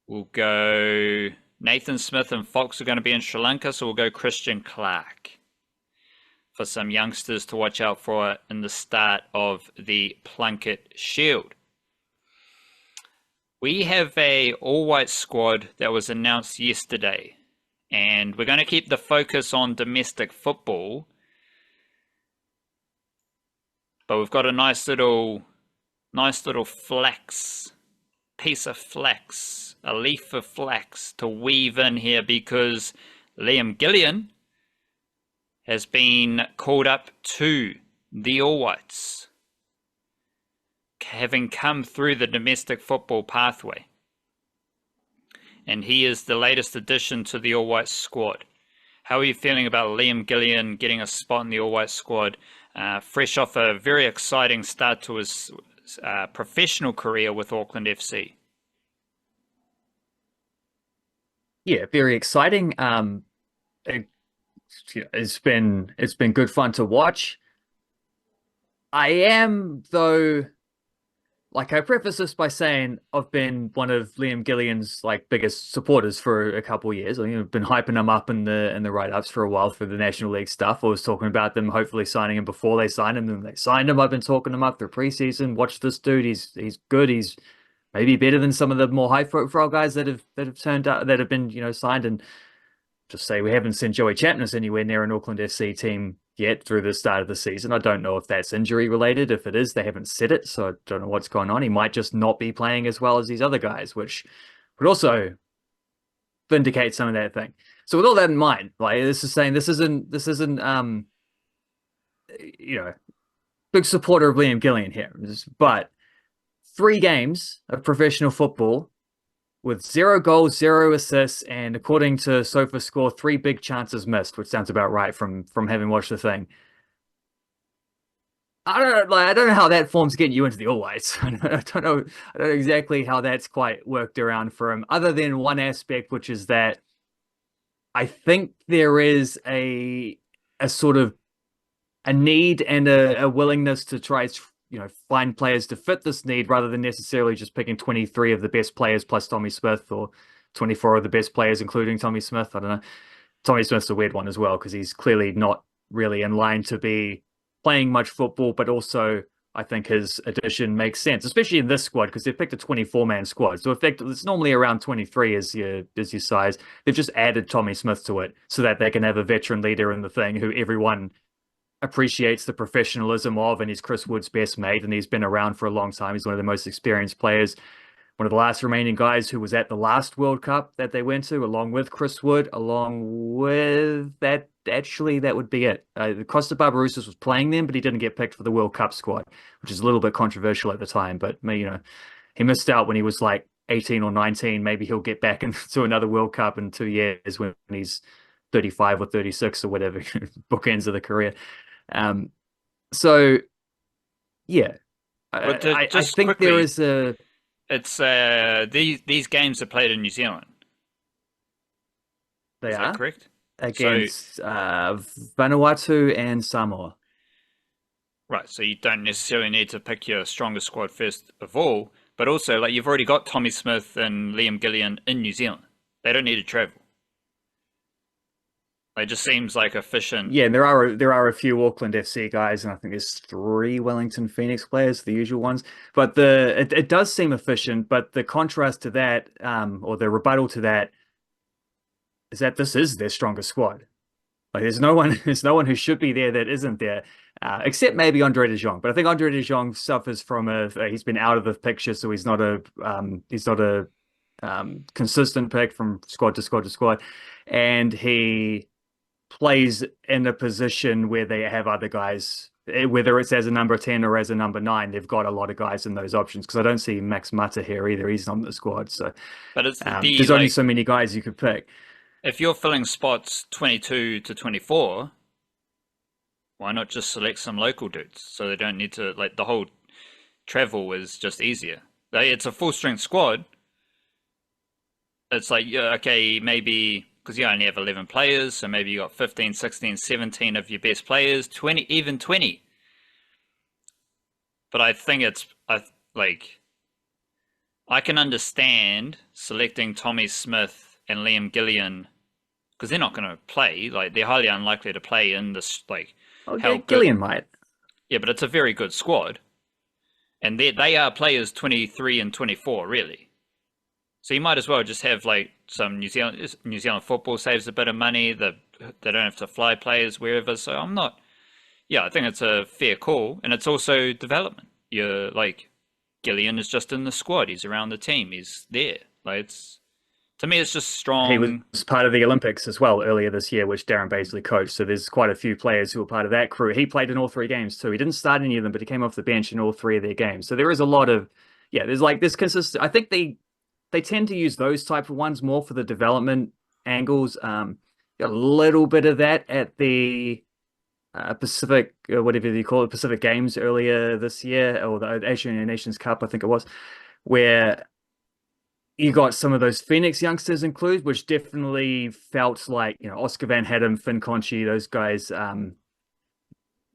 We'll go Nathan Smith and Fox are going to be in Sri Lanka, so we'll go Christian Clark for some youngsters to watch out for in the start of the Plunket Shield. We have a all-white squad that was announced yesterday, and we're going to keep the focus on domestic football, but we've got a nice little flex, piece of flex, a leaf of flax to weave in here, because Liam Gillion has been called up to the All Whites, having come through the domestic football pathway. And he is the latest addition to the All Whites squad. How are you feeling about Liam Gillion getting a spot in the All Whites squad, fresh off a very exciting start to his professional career with Auckland FC? Yeah, very exciting. It's been good fun to watch. I am, though, like, I preface this by saying I've been one of Liam Gillion's biggest supporters for a couple of years. I've been hyping him up in the write-ups for a while for the National League stuff. I was talking about them hopefully signing him before they signed him, and they signed him. I've been talking him up through preseason. Watch this dude; he's good. He's maybe better than some of the more high-profile guys that have turned out, that have been signed. And just say we haven't seen Joey Chapness anywhere near an Auckland FC team yet through the start of the season. I don't know if that's injury related. If it is, they haven't said it, so I don't know what's going on. He might just not be playing as well as these other guys, which would also vindicate some of that thing. So with all that in mind, this isn't big supporter of Liam Gillion here, but 3 games of professional football with 0 goals, 0 assists, and according to SofaScore, 3 big chances missed, which sounds about right from having watched the thing. I don't know how that form's getting you into the All Whites. I don't know exactly how that's quite worked around for him, other than one aspect, which is that I think there is a sort of a need and a willingness to try find players to fit this need, rather than necessarily just picking 23 of the best players plus Tommy Smith, or 24 of the best players including Tommy Smith. I don't know. Tommy Smith's a weird one as well, because he's clearly not really in line to be playing much football, but also I think his addition makes sense, especially in this squad, because they've picked a 24-man squad. So effectively, it's normally around 23 as your size. They've just added Tommy Smith to it so that they can have a veteran leader in the thing who everyone appreciates the professionalism of, and he's Chris Wood's best mate, and he's been around for a long time. He's one of the most experienced players, one of the last remaining guys who was at the last World Cup that they went to, along with Chris Wood, along with that. Actually, that would be it. Costa Barbarouses was playing them, but he didn't get picked for the World Cup squad, which is a little bit controversial at the time. But he missed out when he was 18 or 19. Maybe he'll get back into another World Cup in 2 years when he's 35 or 36 or whatever, bookends of the career. So yeah, I think quickly, there is a. It's these games are played in New Zealand. Is that correct? Against Vanuatu and Samoa. Right, so you don't necessarily need to pick your strongest squad first of all, but also you've already got Tommy Smith and Liam Gillion in New Zealand. They don't need to travel. It just seems efficient. Yeah, and there are a few Auckland FC guys, and I think there's 3 Wellington Phoenix players, the usual ones. But it does seem efficient. But the contrast to that, or the rebuttal to that, is that this is their strongest squad. There's no one who should be there that isn't there, except maybe Andre De Jong. But I think Andre De Jong suffers from he's been out of the picture, so he's not a consistent pick from squad to squad to squad, and he plays in a position where they have other guys Whether it's as a number 10 or as a number 9, they've got a lot of guys in those options because I don't see Max Mata here either. He's on the squad. So But it's the there's only like so many guys you could pick. if you're filling spots 22 to 24, why not just select some local dudes so they don't need to like the whole travel is just easier. Like, it's a full strength squad. It's like, yeah, okay, maybe because you only have 11 players, so maybe you got 15, 16, 17 of your best players, 20, even 20. But I think like, I can understand selecting Tommy Smith and Liam Gillion because they're not going to play. Like, they're highly unlikely to play in this, like, Oh, how good. Gillian might. Yeah, but it's a very good squad. And they are players 23 and 24, really. So you might as well just have like some New Zealand football saves a bit of money. They don't have to fly players wherever. So I'm not. Yeah, I think it's a fair call, and it's also development. You're like Gillian is just in the squad. He's around the team. He's there. Like it's to me, it's just He was strong. part of the Olympics as well earlier this year, which Darren Baisley coached. So there's quite a few players who were part of that crew. He played in all three games too. He didn't start any of them, but he came off the bench in all three of their games. So there is a lot of, yeah, there's like this consistent. I think they tend to use those type of ones more for the development angles. Got a little bit of that at the Pacific, whatever you call it, Pacific Games earlier this year, or the Asian Nations Cup, I think it was, where you got some of those Phoenix youngsters included, which definitely felt like, Oscar Van Hattem, Finn Conchi, those guys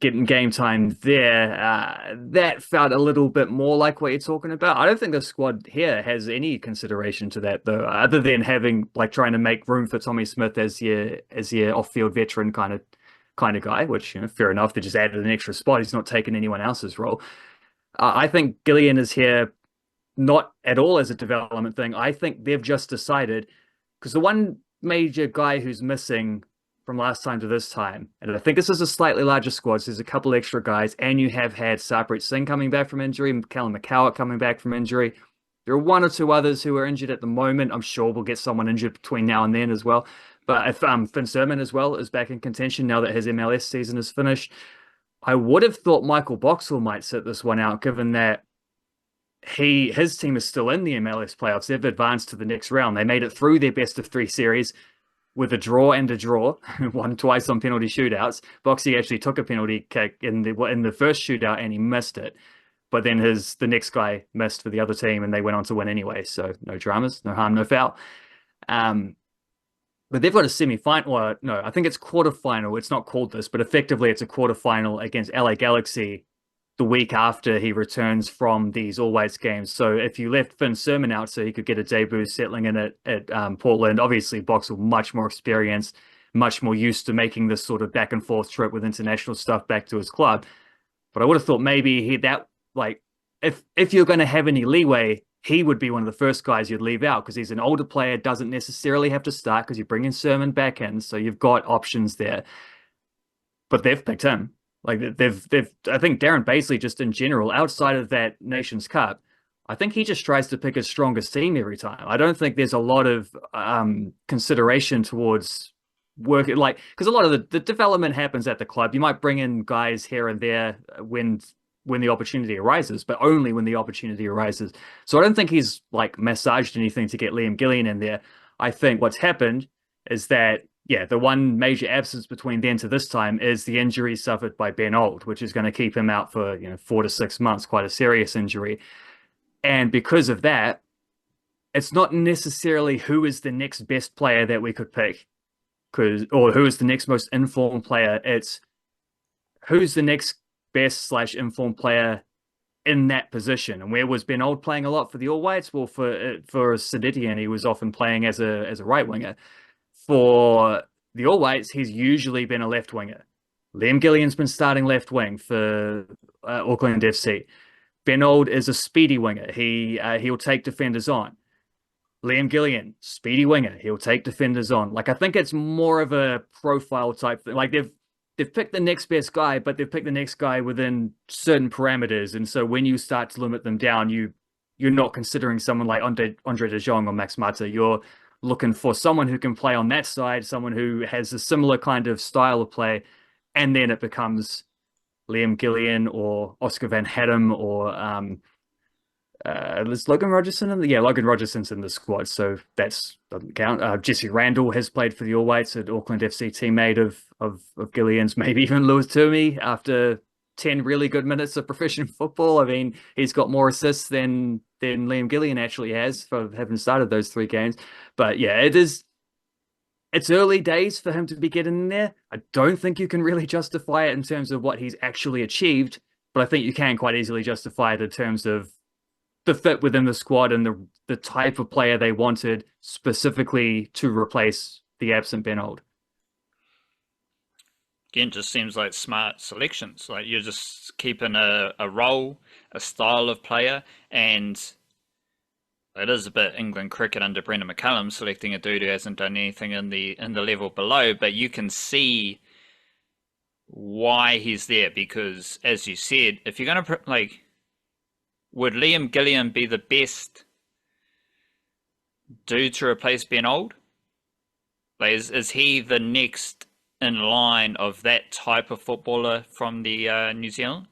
getting game time there. That felt a little bit more like what you're talking about. I don't think the squad here has any consideration to that, though, other than having like trying to make room for Tommy Smith as your off-field veteran kind of guy, which, fair enough. They just added an extra spot. He's not taking anyone else's role. I think Gillian is here not at all as a development thing. I think they've just decided because the one major guy who's missing from last time to this time, and I think this is a slightly larger squad, so there's a couple extra guys, and you have had Sarpreet Singh coming back from injury, Callum McCowart coming back from injury. There are one or two others who are injured at the moment. I'm sure we'll get someone injured between now and then as well. But if Finn Surman as well is back in contention now that his MLS season is finished, I would have thought Michael Boxall might sit this one out, given that his team is still in the MLS playoffs. They've advanced to the next round. They made it through their best of three series with a draw and a draw, won twice on penalty shootouts. Boxy actually took a penalty kick in the first shootout and he missed it. But then the next guy missed for the other team and they went on to win anyway. So no dramas, no harm, no foul. But they've got a semi-final. Well, no, I think it's quarterfinal. It's not called this, but effectively it's a quarterfinal against LA Galaxy the week after he returns from these All Whites games. So if you left Finn Surman out so he could get a debut settling in at Portland, obviously Boxall much more experienced, much more used to making this sort of back and forth trip with international stuff back to his club. But I would have thought maybe if you're going to have any leeway, he would be one of the first guys you'd leave out because he's an older player, doesn't necessarily have to start because you're bringing Surman back in, so you've got options there. But they've picked him. Like I think Darren Baisley, just in general, outside of that Nations Cup, I think he just tries to pick his strongest team every time. I don't think there's a lot of consideration towards work, like because a lot of the development happens at the club. You might bring in guys here and there when the opportunity arises, but only when the opportunity arises. So I don't think he's like massaged anything to get Liam Gillion in there. I think what's happened is that the one major absence between then to this time is the injury suffered by Ben Old, which is going to keep him out for 4 to 6 months, quite a serious injury. And because of that, it's not necessarily who is the next best player that we could pick, or who is the next most informed player. It's who's the next best / informed player in that position. And where was Ben Old playing a lot for the All Whites? Well, for Siditian, he was often playing as a right winger. For the All Whites, he's usually been a left winger. Liam Gillion's been starting left wing for Auckland FC. Ben Old is a speedy winger. He'll take defenders on. Liam Gillion, speedy winger. He'll take defenders on. Like I think it's more of a profile type thing. Like they've picked the next best guy, but they've picked the next guy within certain parameters. And so when you start to limit them down, you're not considering someone like Andre De Jong or Max Mata. You're looking for someone who can play on that side, someone who has a similar kind of style of play, and then it becomes Liam Gillion or Oscar Van Hattem or there's Logan Rogersson in the yeah, Logan Rogerson's in the squad, so that's doesn't count. Jesse Randall has played for the All Whites, an Auckland FC teammate of Gillion's, maybe even Lewis Toomey after 10 really good minutes of professional football. I mean, he's got more assists than Liam Gillion actually has for having started those 3 games. But yeah, it's early days for him to be getting in there. I don't think you can really justify it in terms of what he's actually achieved, but I think you can quite easily justify it in terms of the fit within the squad and the type of player they wanted specifically to replace the absent Ben Old. Again, just seems like smart selections. Like you're just keeping a role, a style of player, and it is a bit England cricket under Brendan McCullum selecting a dude who hasn't done anything in the level below, but you can see why he's there because, as you said, if you're going to like, would Liam Gillion be the best dude to replace Ben Old? Like, is he the next in line of that type of footballer from the New Zealand?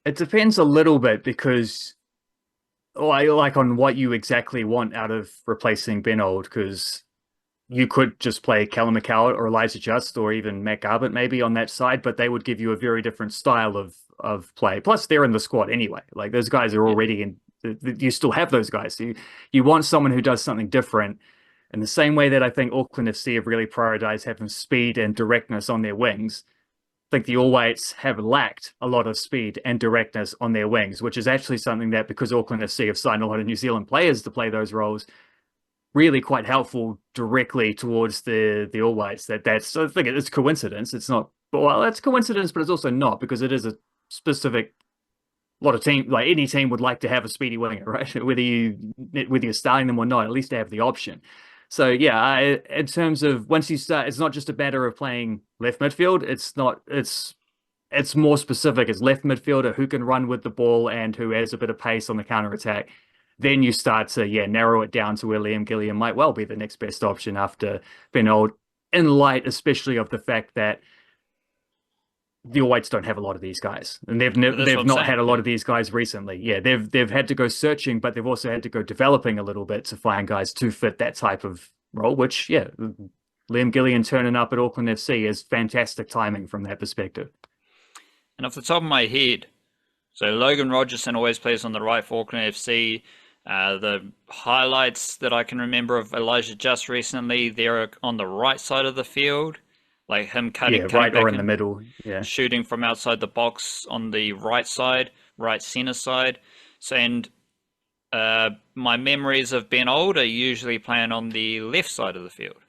It depends a little bit because like on what you exactly want out of replacing Ben Old, because you could just play Callum McCallum or Elijah Just or even Matt Garbutt maybe on that side, but they would give you a very different style of play. Plus, they're in the squad anyway. Like those guys are already in. You still have those guys. So you want someone who does something different. In the same way that I think Auckland FC have really prioritized having speed and directness on their wings, I think the All Whites have lacked a lot of speed and directness on their wings, which is actually something that because Auckland FC have signed a lot of New Zealand players to play those roles, really quite helpful directly towards the All Whites. That's I think it's coincidence. It's not well, it's coincidence, but it's also not because it is a specific lot of team like any team would like to have a speedy winger, right? Whether you're starting them or not, at least to have the option. So yeah, in terms of once you start, it's not just a matter of playing left midfield. It's not. It's more specific. It's left midfielder who can run with the ball and who has a bit of pace on the counter attack. Then you start to narrow it down to where Liam Gillion might well be the next best option after Ben Old, in light especially of the fact that the All Whites don't have a lot of these guys, and they've not had a lot of these guys recently. Yeah, they've had to go searching, but they've also had to go developing a little bit to find guys to fit that type of role. Which, yeah, Liam Gillion turning up at Auckland FC is fantastic timing from that perspective. And off the top of my head, so Logan Rogerson always plays on the right for Auckland FC. The highlights that I can remember of Elijah Just recently, they're on the right side of the field. Like him cutting right back or in the middle, shooting from outside the box on the right side, right center side. So, and my memories of Ben Old are usually playing on the left side of the field,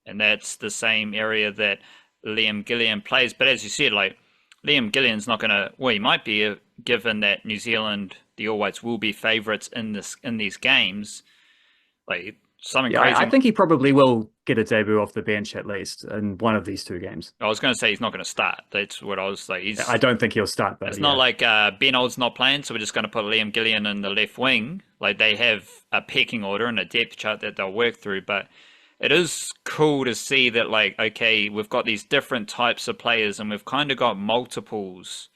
and that's the same area that Liam Gillion plays. But as you said, like Liam Gillion's not gonna. Well, he might be, given that New Zealand, the All Whites, will be favourites in these games. Like something crazy. I think he probably will get a debut off the bench at least in one of these 2 games. I was going to say he's not going to start. That's what I was like. I don't think he'll start though. It's not like Ben Old's not playing, so we're just going to put Liam Gillion in the left wing. Like they have a pecking order and a depth chart that they'll work through. But it is cool to see that, like, okay, we've got these different types of players, and we've kind of got multiples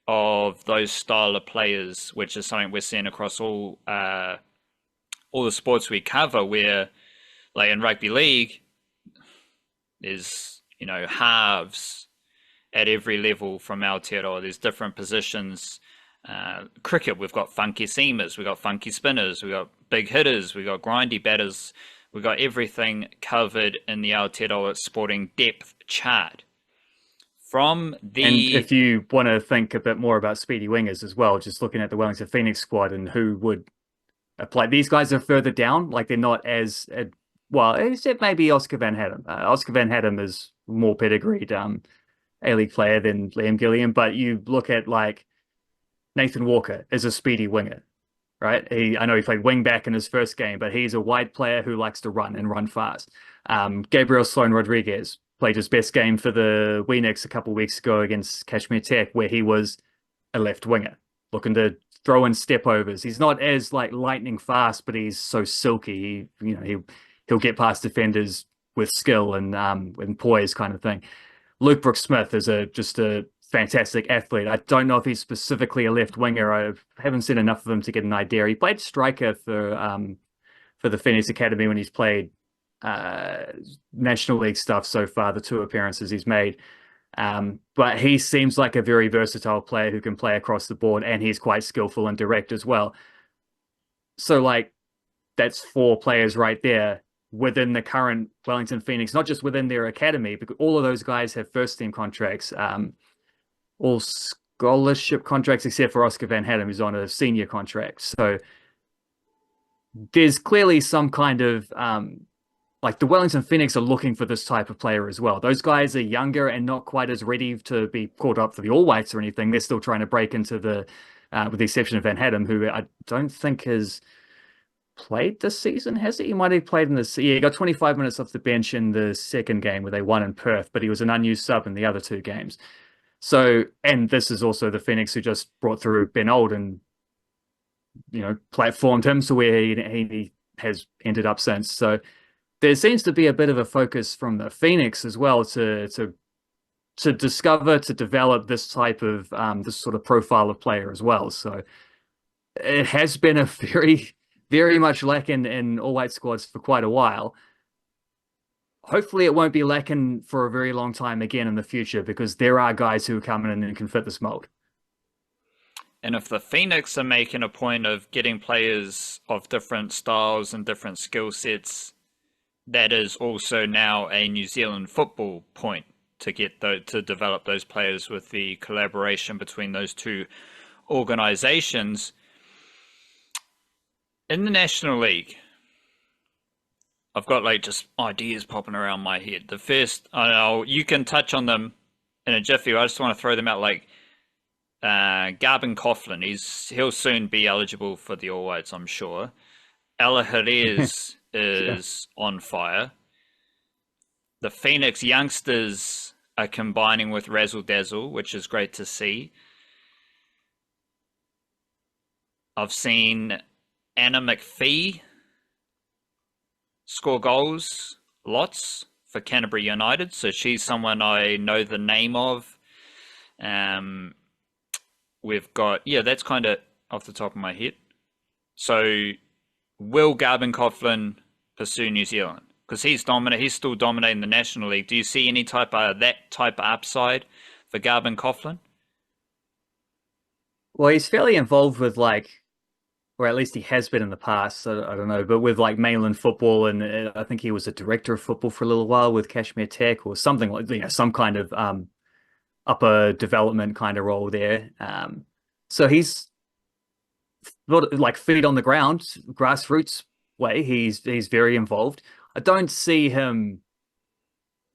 of those style of players, which is something we're seeing across all the sports we cover. Where, like in rugby league, there's halves at every level from Aotearoa. There's different positions. Cricket, we've got funky seamers, we've got funky spinners, we've got big hitters, we've got grindy batters. We've got everything covered in the Aotearoa Sporting depth chart. And if you want to think a bit more about speedy wingers as well, just looking at the Wellington Phoenix squad and who would apply. These guys are further down, like they're not as well, except maybe Oscar Van Hattem. Oscar Van Hattem is more pedigreed A-League player than Liam Gillion, but you look at like Nathan Walker is a speedy winger, right? I know he played wing back in his first game, but he's a wide player who likes to run and run fast. Gabriel Sloan Rodriguez played his best game for the Weenix a couple of weeks ago against Kashmir Tech, where he was a left winger looking to throw in step overs. He's not as like lightning fast, but he's so silky. He'll get past defenders with skill and poise kind of thing. Luke Brooks Smith is just a fantastic athlete. I don't know if he's specifically a left winger. I haven't seen enough of him to get an idea. He played striker for the Phoenix Academy when he's played uh, National League stuff so far, the two appearances he's made. But he seems like a very versatile player who can play across the board, and he's quite skillful and direct as well. So, like, that's four players right there within the current Wellington Phoenix, not just within their academy, because all of those guys have first team contracts, all scholarship contracts, except for Oscar Van Hattem, who's on a senior contract. So there's clearly some kind of like the Wellington Phoenix are looking for this type of player as well. Those guys are younger and not quite as ready to be called up for the All Whites or anything. They're still trying to break into the, with the exception of Van Hattem, who I don't think has played this season, has he? He might have played in this. Yeah, he got 25 minutes off the bench in the second game where they won in Perth, but he was an unused sub in the other two games. So, and this is also the Phoenix who just brought through Ben Old and, platformed him to where he has ended up since. So there seems to be a bit of a focus from the Phoenix as well to discover, to develop this type of this sort of profile of player as well. So it has been a very, very much lacking in all white squads for quite a while. Hopefully it won't be lacking for a very long time again in the future, because there are guys who are coming in and can fit this mold. And if the Phoenix are making a point of getting players of different styles and different skill sets, that is also now a New Zealand football point to get to develop those players with the collaboration between those two organizations. In the National League, I've got like just ideas popping around my head. The first, I don't know, you can touch on them in a jiffy. I just want to throw them out, like Garbin Coughlin. He'll soon be eligible for the All Whites, I'm sure. Ella Jerez is on fire. The Phoenix youngsters are combining with Razzle Dazzle, which is great to see. I've seen Anna McPhee score goals lots for Canterbury United, so she's someone I know the name of. We've got, that's kind of off the top of my head. So will Garbin Coughlin pursue New Zealand? Because he's still dominating the National League. Do you see any type of upside for Garbin Coughlin? Well, he's fairly involved with or at least he has been in the past. So I don't know, but with like mainland football, and I think he was a director of football for a little while with Kashmir Tech or something like, some kind of upper development kind of role there. So he's like feet on the ground, grassroots way. He's very involved. I don't see him.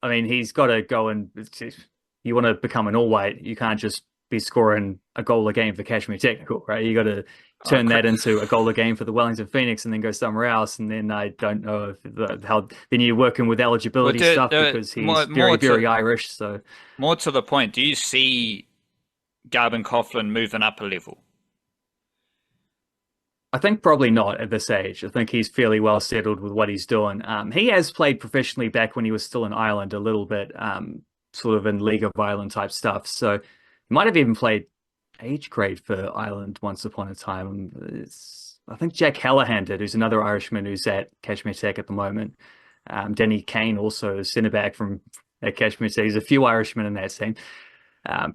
I mean, he's got to go and you want to become an all white. You can't just be scoring a goal a game for Kashmir Technical, right? You got to turn that into a goal a game for the Wellington Phoenix and then go somewhere else. And then I don't know how then you're working with eligibility stuff because he's very Irish. So more to the point, do you see Garbin Coughlin moving up a level? I think probably not at this age. I think he's fairly well settled with what he's doing. He has played professionally back when he was still in Ireland a little bit, sort of in League of Ireland type stuff. So he might have even played age grade for Ireland once upon a time. I think Jack Hallahan did, who's another Irishman who's at Kashmir Tech at the moment. Danny Kane, also a centre back from at Kashmir Tech. There's a few Irishmen in that team.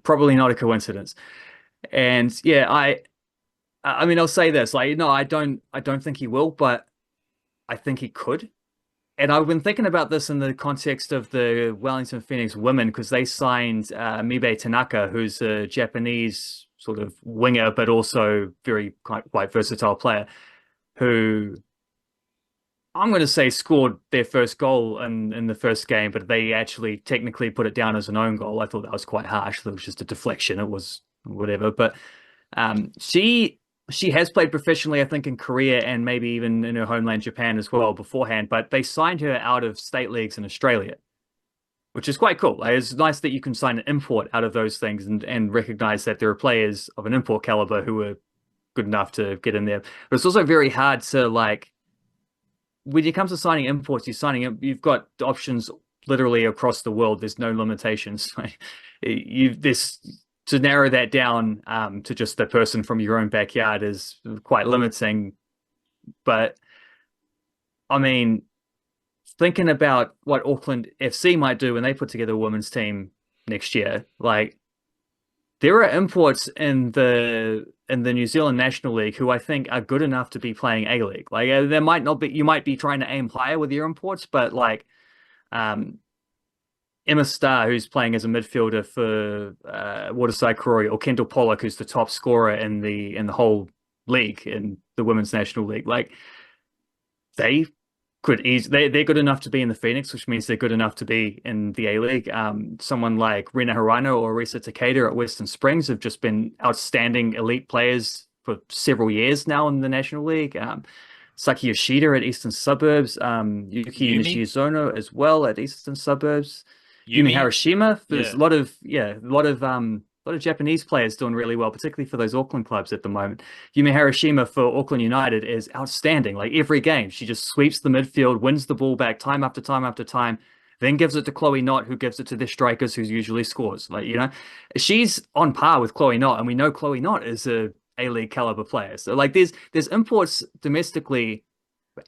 Probably not a coincidence. And yeah, I mean, I'll say this, no, I don't think he will, but I think he could. And I've been thinking about this in the context of the Wellington Phoenix women, because they signed Mibe Tanaka, who's a Japanese sort of winger, but also quite versatile player, who I'm going to say scored their first goal in the first game, but they actually technically put it down as an own goal. I thought that was quite harsh. It was just a deflection. It was whatever. But she has played professionally, I think, in Korea and maybe even in her homeland, Japan, as well beforehand. But they signed her out of state leagues in Australia, which is quite cool. It's nice that you can sign an import out of those things and recognize that there are players of an import caliber who are good enough to get in there. But it's also very hard to, when it comes to signing imports, you've got options literally across the world. There's no limitations. to narrow that down to just the person from your own backyard is quite limiting. But I mean, thinking about what Auckland FC might do when they put together a women's team next year, like there are imports in the New Zealand National League who I think are good enough to be playing A League. Like there might not be, you might be trying to aim higher with your imports, but like um, Emma Starr, who's playing as a midfielder for Waterside Croy, or Kendall Pollock, who's the top scorer in the whole league in the Women's National League. Like they they're good enough to be in the Phoenix, which means they're good enough to be in the A League. Someone like Rena Harano or Risa Takeda at Western Springs have just been outstanding elite players for several years now in the National League. Saki Yoshida at Eastern Suburbs, Yuki Yumi, Nishizono as well at Eastern Suburbs. Yumi Yumi, Harashima. There's yeah. a lot of Japanese players doing really well, particularly for those Auckland clubs at the moment. Yumi Harashima for Auckland United is outstanding. Like every game, she just sweeps the midfield, wins the ball back time after time after time, then gives it to Chloe Knott, who gives it to the strikers, who usually scores. Like, you know, she's on par with Chloe Knott, and we know Chloe Knott is a A-League caliber player. So like there's imports domestically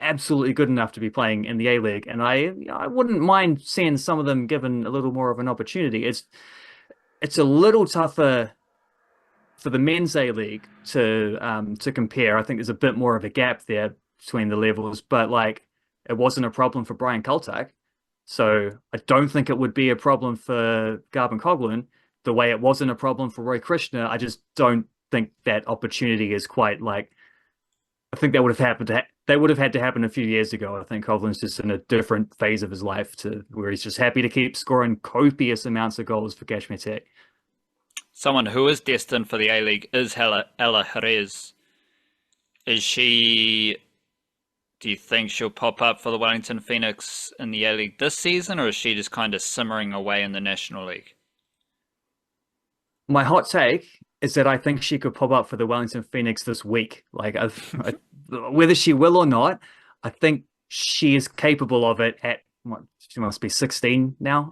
absolutely good enough to be playing in the A League, and I wouldn't mind seeing some of them given a little more of an opportunity. It's a little tougher for the men's A League to compare. I think there's a bit more of a gap there between the levels, but like it wasn't a problem for Brian Kaltak, so I don't think it would be a problem for Garvin Coughlin the way it wasn't a problem for Roy Krishna. I just don't think that opportunity is quite like I think that would have happened they would have had to happen a few years ago. I think Hovland's just in a different phase of his life to where he's just happy to keep scoring copious amounts of goals for Kashmir Tech. Someone who is destined for the A League is Ella Jerez. Is she? Do you think she'll pop up for the Wellington Phoenix in the A League this season, or is she just kind of simmering away in the National League? My hot take is that I think she could pop up for the Wellington Phoenix this week. Whether she will or not, I think she is capable of it at what she must be 16 now.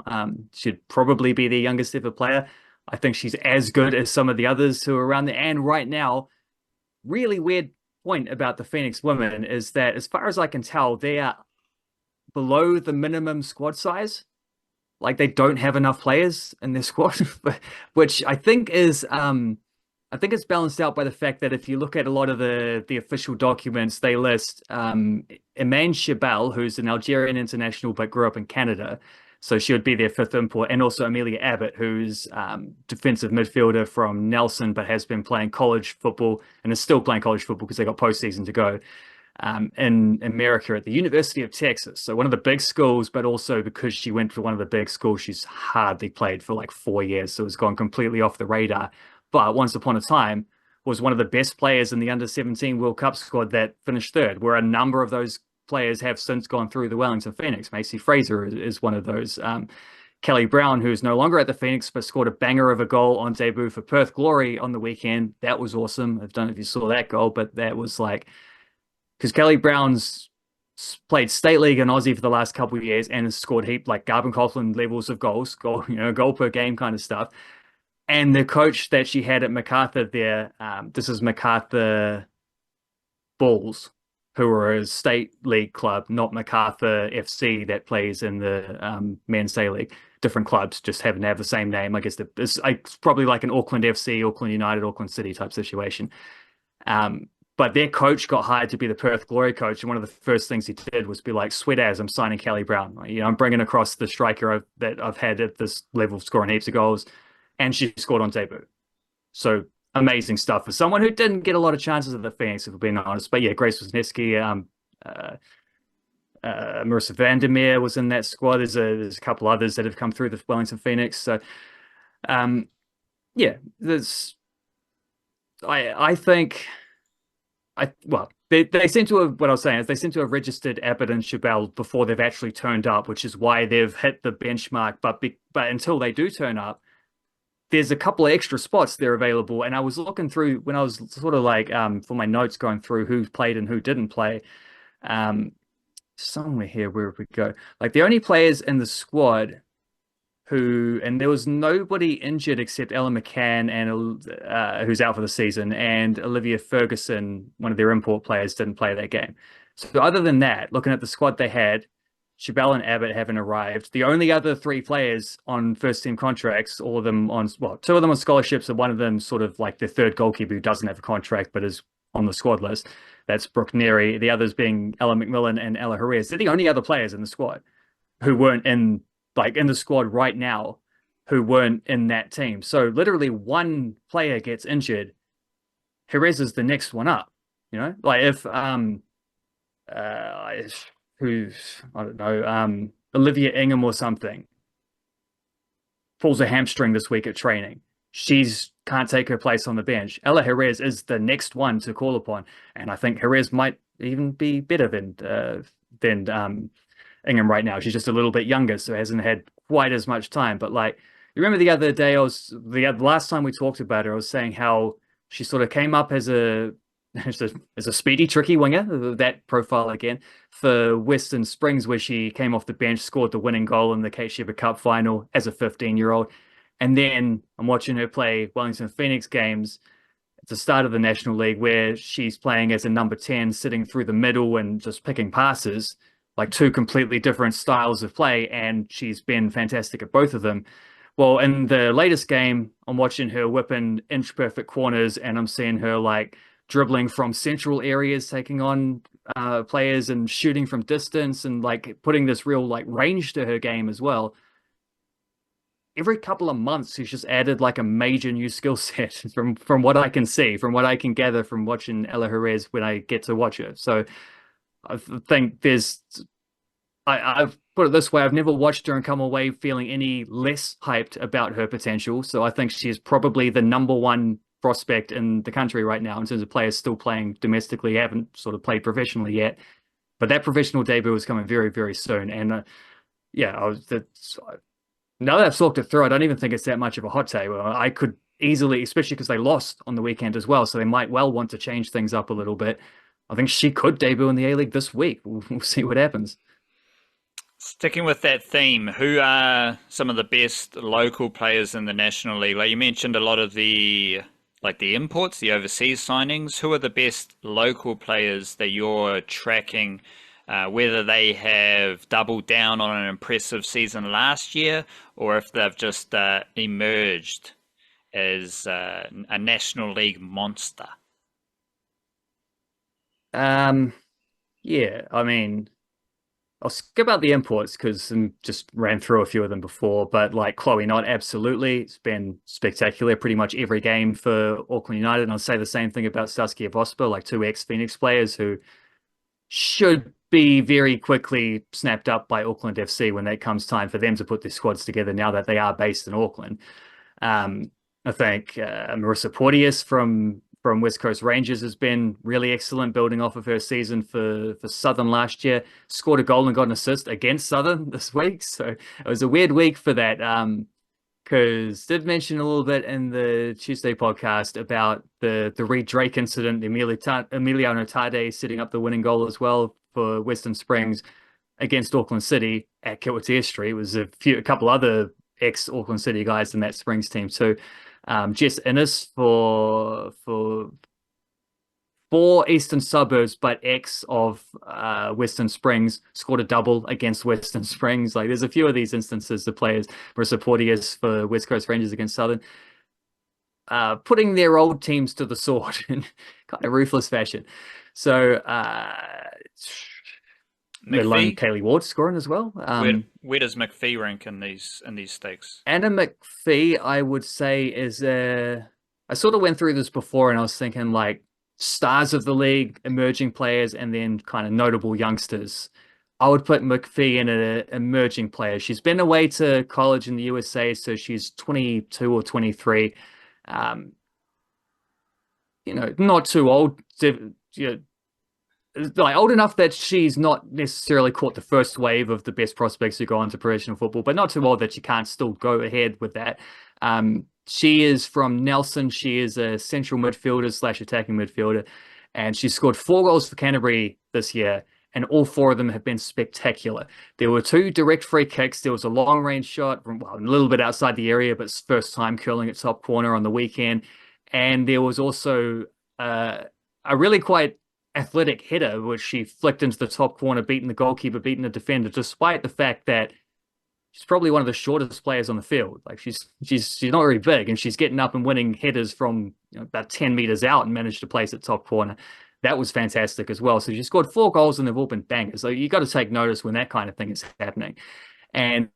She'd probably be the youngest ever player. I think she's as good as some of the others who are around there. And right now, really weird point about the Phoenix women is that, as far as I can tell, they are below the minimum squad size. Like they don't have enough players in their squad, which I think it's balanced out by the fact that if you look at a lot of the official documents, they list Iman Shabal, who's an Algerian international but grew up in Canada, so she would be their fifth import, and also Amelia Abbott, who's defensive midfielder from Nelson but has been playing college football and is still playing college football because they got postseason to go in America at the University of Texas. So one of the big schools, but also because she went to one of the big schools, she's hardly played for like 4 years. So it's gone completely off the radar. But once upon a time was one of the best players in the under-17 World Cup squad that finished third, where a number of those players have since gone through the Wellington Phoenix. Macy Fraser is one of those. Kelly Brown, who's no longer at the Phoenix, but scored a banger of a goal on debut for Perth Glory on the weekend. That was awesome. I don't know if you saw that goal, but that was like because Kelly Brown's played state league in Aussie for the last couple of years and has scored heap like Garvin Coughlin levels of goals, goal per game kind of stuff. And the coach that she had at MacArthur there, this is MacArthur Bulls, who are a state league club, not MacArthur FC that plays in the men's day league. Different clubs just happen to have the same name. I guess it's probably like an Auckland FC, Auckland United, Auckland City type situation. But their coach got hired to be the Perth Glory coach, and one of the first things he did was be like, "Sweet as I'm signing Kelly Brown. I'm bringing across the striker that I've had at this level, scoring heaps of goals," and she scored on debut. So amazing stuff for someone who didn't get a lot of chances at the Phoenix, if we're being honest. But yeah, Grace Wisniewski, Marissa Vandermeer was in that squad. There's a couple others that have come through the Wellington Phoenix. So yeah, there's I think. They seem to have, what I was saying is they seem to have registered Abbott and Chabal before they've actually turned up, which is why they've hit the benchmark. But until they do turn up, there's a couple of extra spots there available. And I was looking through when I was sort of like for my notes going through who played and who didn't play. Somewhere here, where we go, like the only players in the squad and there was nobody injured except Ellen McCann and who's out for the season, and Olivia Ferguson, one of their import players, didn't play that game. So other than that, looking at the squad they had, Chabelle and Abbott haven't arrived. The only other three players on first team contracts, all of them on, well, two of them on scholarships, and one of them sort of like the third goalkeeper who doesn't have a contract but is on the squad list. That's Brooke Neary. The others being Ella McMillan and Ella Jerez. They're the only other players in the squad who weren't in the squad right now, who weren't in that team. So literally one player gets injured, Jerez is the next one up. You know, like if who's I don't know, Olivia Ingham or something pulls a hamstring this week at training. She's can't take her place on the bench. Ella Jerez is the next one to call upon, and I think Jerez might even be better than Ingham right now. She's just a little bit younger, so hasn't had quite as much time. But like, you remember the other day, the last time we talked about her, I was saying how she sort of came up as a speedy, tricky winger, that profile again, for Western Springs, where she came off the bench, scored the winning goal in the Kate Shepherd Cup final as a 15-year-old. And then I'm watching her play Wellington Phoenix games at the start of the National League, where she's playing as a number 10, sitting through the middle and just picking passes, like two completely different styles of play. And she's been fantastic at both of them. Well, in the latest game, I'm watching her whipping inch perfect corners, and I'm seeing her like dribbling from central areas, taking on players and shooting from distance, and like putting this real like range to her game as well. Every couple of months, she's just added like a major new skill set from what I can see, from what I can gather from watching Ella Jerez when I get to watch her. So I think I've put it this way, I've never watched her and come away feeling any less hyped about her potential. So I think she's probably the number one prospect in the country right now in terms of players still playing domestically, haven't sort of played professionally yet. But that professional debut is coming very, very soon. And now that I've talked it through, I don't even think it's that much of a hot take. I could easily, especially because they lost on the weekend as well, so they might well want to change things up a little bit. I think she could debut in the A-League this week. We'll see what happens. Sticking with that theme, who are some of the best local players in the National League? Like you mentioned, a lot of the imports, the overseas signings. Who are the best local players that you're tracking? Whether they have doubled down on an impressive season last year, or if they've just emerged as a National League monster. Yeah, I mean, I'll skip out the imports because I just ran through a few of them before, but like Chloe Knott, absolutely. It's been spectacular pretty much every game for Auckland United. And I'll say the same thing about Saskia Vosper, like two ex-Phoenix players who should be very quickly snapped up by Auckland FC when it comes time for them to put their squads together now that they are based in Auckland. I think Marissa Porteous from West Coast Rangers has been really excellent, building off of her season for Southern last year. Scored a goal and got an assist against Southern this week. So it was a weird week for that. Because did mention a little bit in the Tuesday podcast about the Reed Drake incident, Emiliano Tade setting up the winning goal as well for Western Springs against Auckland City at Kilwatea Street. It was a couple other ex-Auckland City guys in that Springs team too. Jess Innes for Eastern Suburbs, but ex of Western Springs, scored a double against Western Springs. Like there's a few of these instances, the players, Marissa Porteous for West Coast Rangers against Southern, putting their old teams to the sword in kind of ruthless fashion. So let alone Kaylee Ward scoring as well. Where does McPhee rank in these stakes? Anna McPhee, I would say, is I sort of went through this before, and I was thinking like stars of the league, emerging players, and then kind of notable youngsters. I would put McPhee in an emerging player. She's been away to college in the USA, so she's 22 or 23. Not too old. Like old enough that she's not necessarily caught the first wave of the best prospects who go on to professional football, but not too old that she can't still go ahead with that. She is from Nelson. She is a central midfielder / attacking midfielder, and she scored 4 goals for Canterbury this year. and all four of them have been spectacular. There were two direct free kicks. There was a long range shot from, well, a little bit outside the area, but first time curling at top corner on the weekend. And there was also uh, a really quite athletic header, which she flicked into the top corner, beating the goalkeeper, beating the defender, despite the fact that she's probably one of the shortest players on the field. Like she's not very big, and she's getting up and winning headers from about 10 meters out and managed to place it top corner. That was fantastic as well. So she scored 4 goals and they've all been bangers. So you got to take notice when that kind of thing is happening. And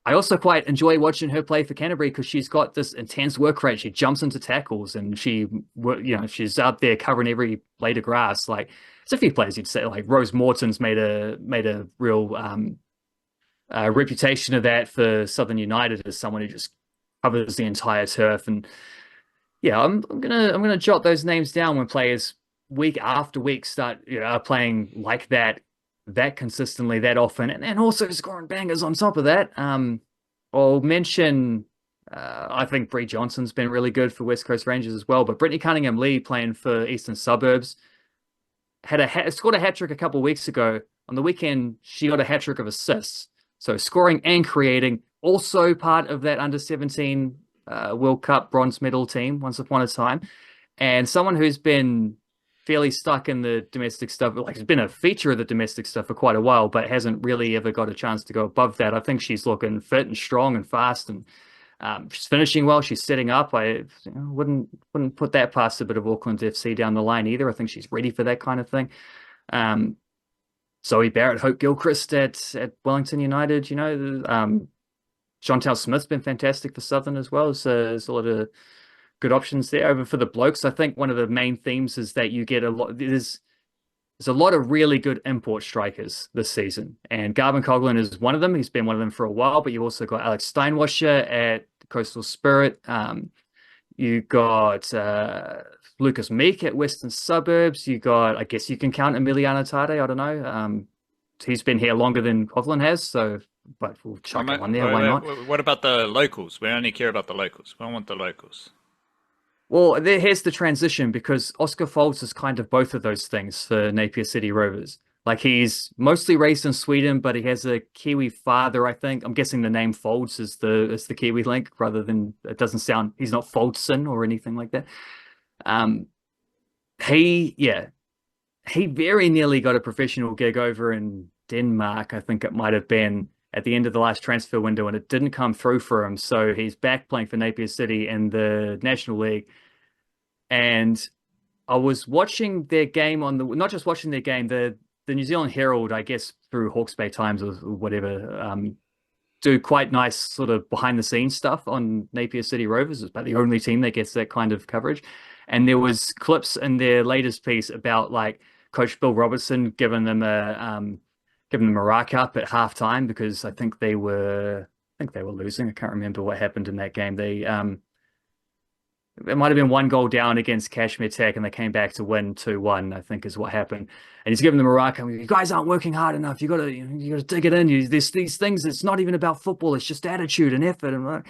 I also quite enjoy watching her play for Canterbury because she's got this intense work rate. She jumps into tackles and she's out there covering every blade of grass. Like there's a few players you'd say like Rose Morton's made a real reputation of that for Southern United as someone who just covers the entire turf. And yeah, I'm gonna jot those names down when players week after week start playing like that consistently, that often, and also scoring bangers on top of that. I'll mention I think Bree Johnson's been really good for West Coast Rangers as well, but Brittany Cunningham-Lee playing for Eastern Suburbs scored a hat trick a couple of weeks ago. On the weekend, she got a hat trick of assists. So scoring and creating, also part of that under 17 World Cup bronze medal team once upon a time, and someone who's been fairly stuck in the domestic stuff, like has been a feature of the domestic stuff for quite a while, but hasn't really ever got a chance to go above that. I think she's looking fit and strong and fast, and she's finishing well. She's setting up. I wouldn't put that past a bit of Auckland FC down the line either. I think she's ready for that kind of thing. Zoe Barrett, Hope Gilchrist at Wellington United, Chantal Smith's been fantastic for Southern as well. So there's a lot of good options there. Over for the blokes, I think one of the main themes is that you get there's a lot of really good import strikers this season. And Garvin Coughlin is one of them. He's been one of them for a while, but you've also got Alex Steinwasser at Coastal Spirit. You got Lucas Meek at Western Suburbs. You got, I guess you can count Emiliano Tade. I don't know. He's been here longer than Coughlin has, so but we'll chuck him on there. Why not? What about the locals? We only care about the locals. We don't want the locals. Well, here's the transition because Oscar Foltz is kind of both of those things for Napier City Rovers. Like he's mostly raised in Sweden, but he has a Kiwi father, I think. I'm guessing the name Foltz is the Kiwi link rather than it doesn't sound he's not Foltzen or anything like that. He very nearly got a professional gig over in Denmark. I think it might have been at the end of the last transfer window, and it didn't come through for him. So he's back playing for Napier City in the National League. And I was watching their game not just watching their game, the New Zealand Herald, I guess through Hawke's Bay Times or whatever, do quite nice sort of behind the scenes stuff on Napier City Rovers. It's about the only team that gets that kind of coverage. And there was clips in their latest piece about like Coach Bill Robertson giving them a rack up at halftime because I think they were losing. I can't remember what happened in that game. It might have been 1 goal down against Kashmir Tech, and they came back to win 2-1, I think is what happened. And he's giving them a rack. I mean, you guys aren't working hard enough. You got to dig it in. There's these things. It's not even about football. It's just attitude and effort,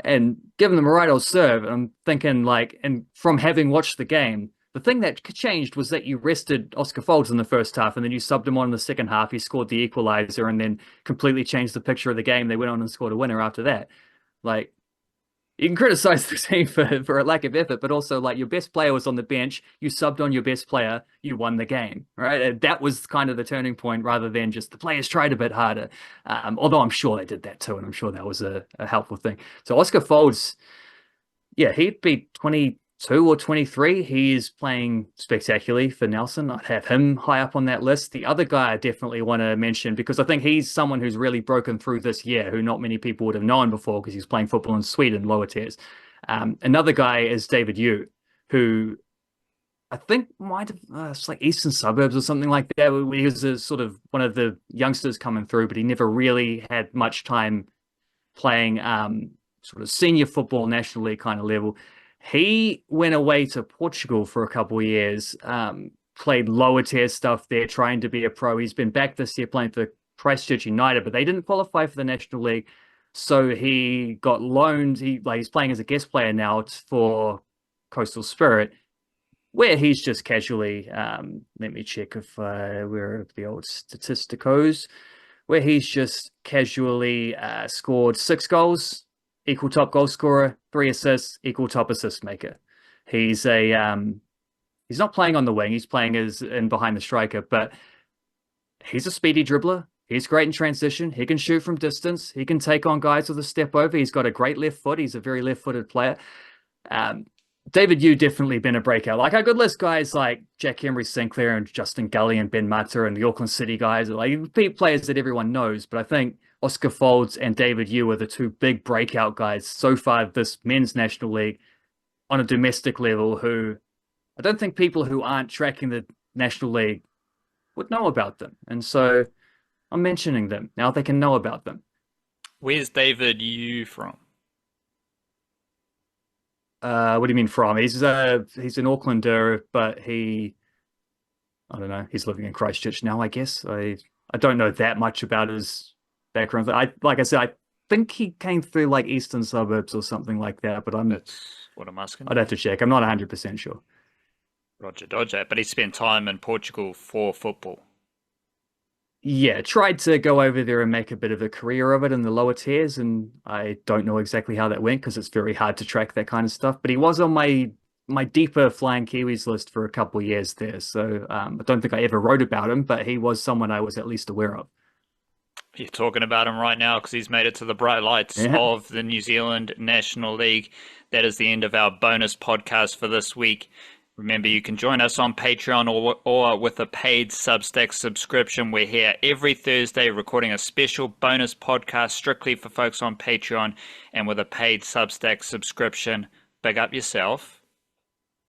and giving them a right old serve. And I'm thinking and from having watched the game, the thing that changed was that you rested Oscar Foltz in the first half, and then you subbed him on in the second half. He scored the equalizer, and then completely changed the picture of the game. They went on and scored a winner after that. Like, you can criticize the team for a lack of effort, but also like your best player was on the bench. You subbed on your best player. You won the game, right? And that was kind of the turning point rather than just the players tried a bit harder. Although I'm sure they did that too, and I'm sure that was a helpful thing. So Oscar Foltz, yeah, he'd be 22 or 23. He is playing spectacularly for Nelson. I'd have him high up on that list. The other guy I definitely want to mention because I think he's someone who's really broken through this year, who not many people would have known before because he's playing football in Sweden, lower tiers. Another guy is David Yu, who I think might have it's like Eastern Suburbs or something like that. He was a sort of one of the youngsters coming through, but he never really had much time playing sort of senior football, National League kind of level. He went away to Portugal for a couple of years, played lower tier stuff there, trying to be a pro. He's been back this year playing for Christchurch United, but they didn't qualify for the National League. So he got loaned. He's playing as a guest player now for Coastal Spirit. where he's just casually, let me check if where are the old statisticos, where he's just casually scored 6 goals, equal top goal scorer, 3 assists, equal top assist maker. He's a he's not playing on the wing, he's playing as in behind the striker, but he's a speedy dribbler. He's great in transition. He can shoot from distance. He can take on guys with a step over. He's got a great left foot. He's a very left-footed player. Um, David Yu definitely been a breakout. Like I could list guys like Jack Henry Sinclair and Justin Gully and Ben Mata and the Auckland City guys, like players that everyone knows. But I think Oscar Folds and David Yu are the two big breakout guys so far this men's national league on a domestic level who I don't think people who aren't tracking the national league would know about them. And so I'm mentioning them. Now they can know about them. Where's David you from? What do you mean from? He's an Aucklander, but I don't know, he's living in Christchurch now, I guess. I don't know that much about his background. Like I said, I think he came through like eastern suburbs or something like that, but That's what I'm asking. I'd have to check. I'm not 100% sure. Roger Dodger, but he spent time in Portugal for football. Yeah, tried to go over there and make a bit of a career of it in the lower tiers, and I don't know exactly how that went because it's very hard to track that kind of stuff. But he was on my deeper Flying Kiwis list for a couple of years there, so I don't think I ever wrote about him, but he was someone I was at least aware of. You're talking about him right now because he's made it to the bright lights Yeah. of the New Zealand National League. That is the end of our bonus podcast for this week. Remember, you can join us on Patreon or with a paid Substack subscription. We're here every Thursday recording a special bonus podcast strictly for folks on Patreon and with a paid Substack subscription. Big up yourself.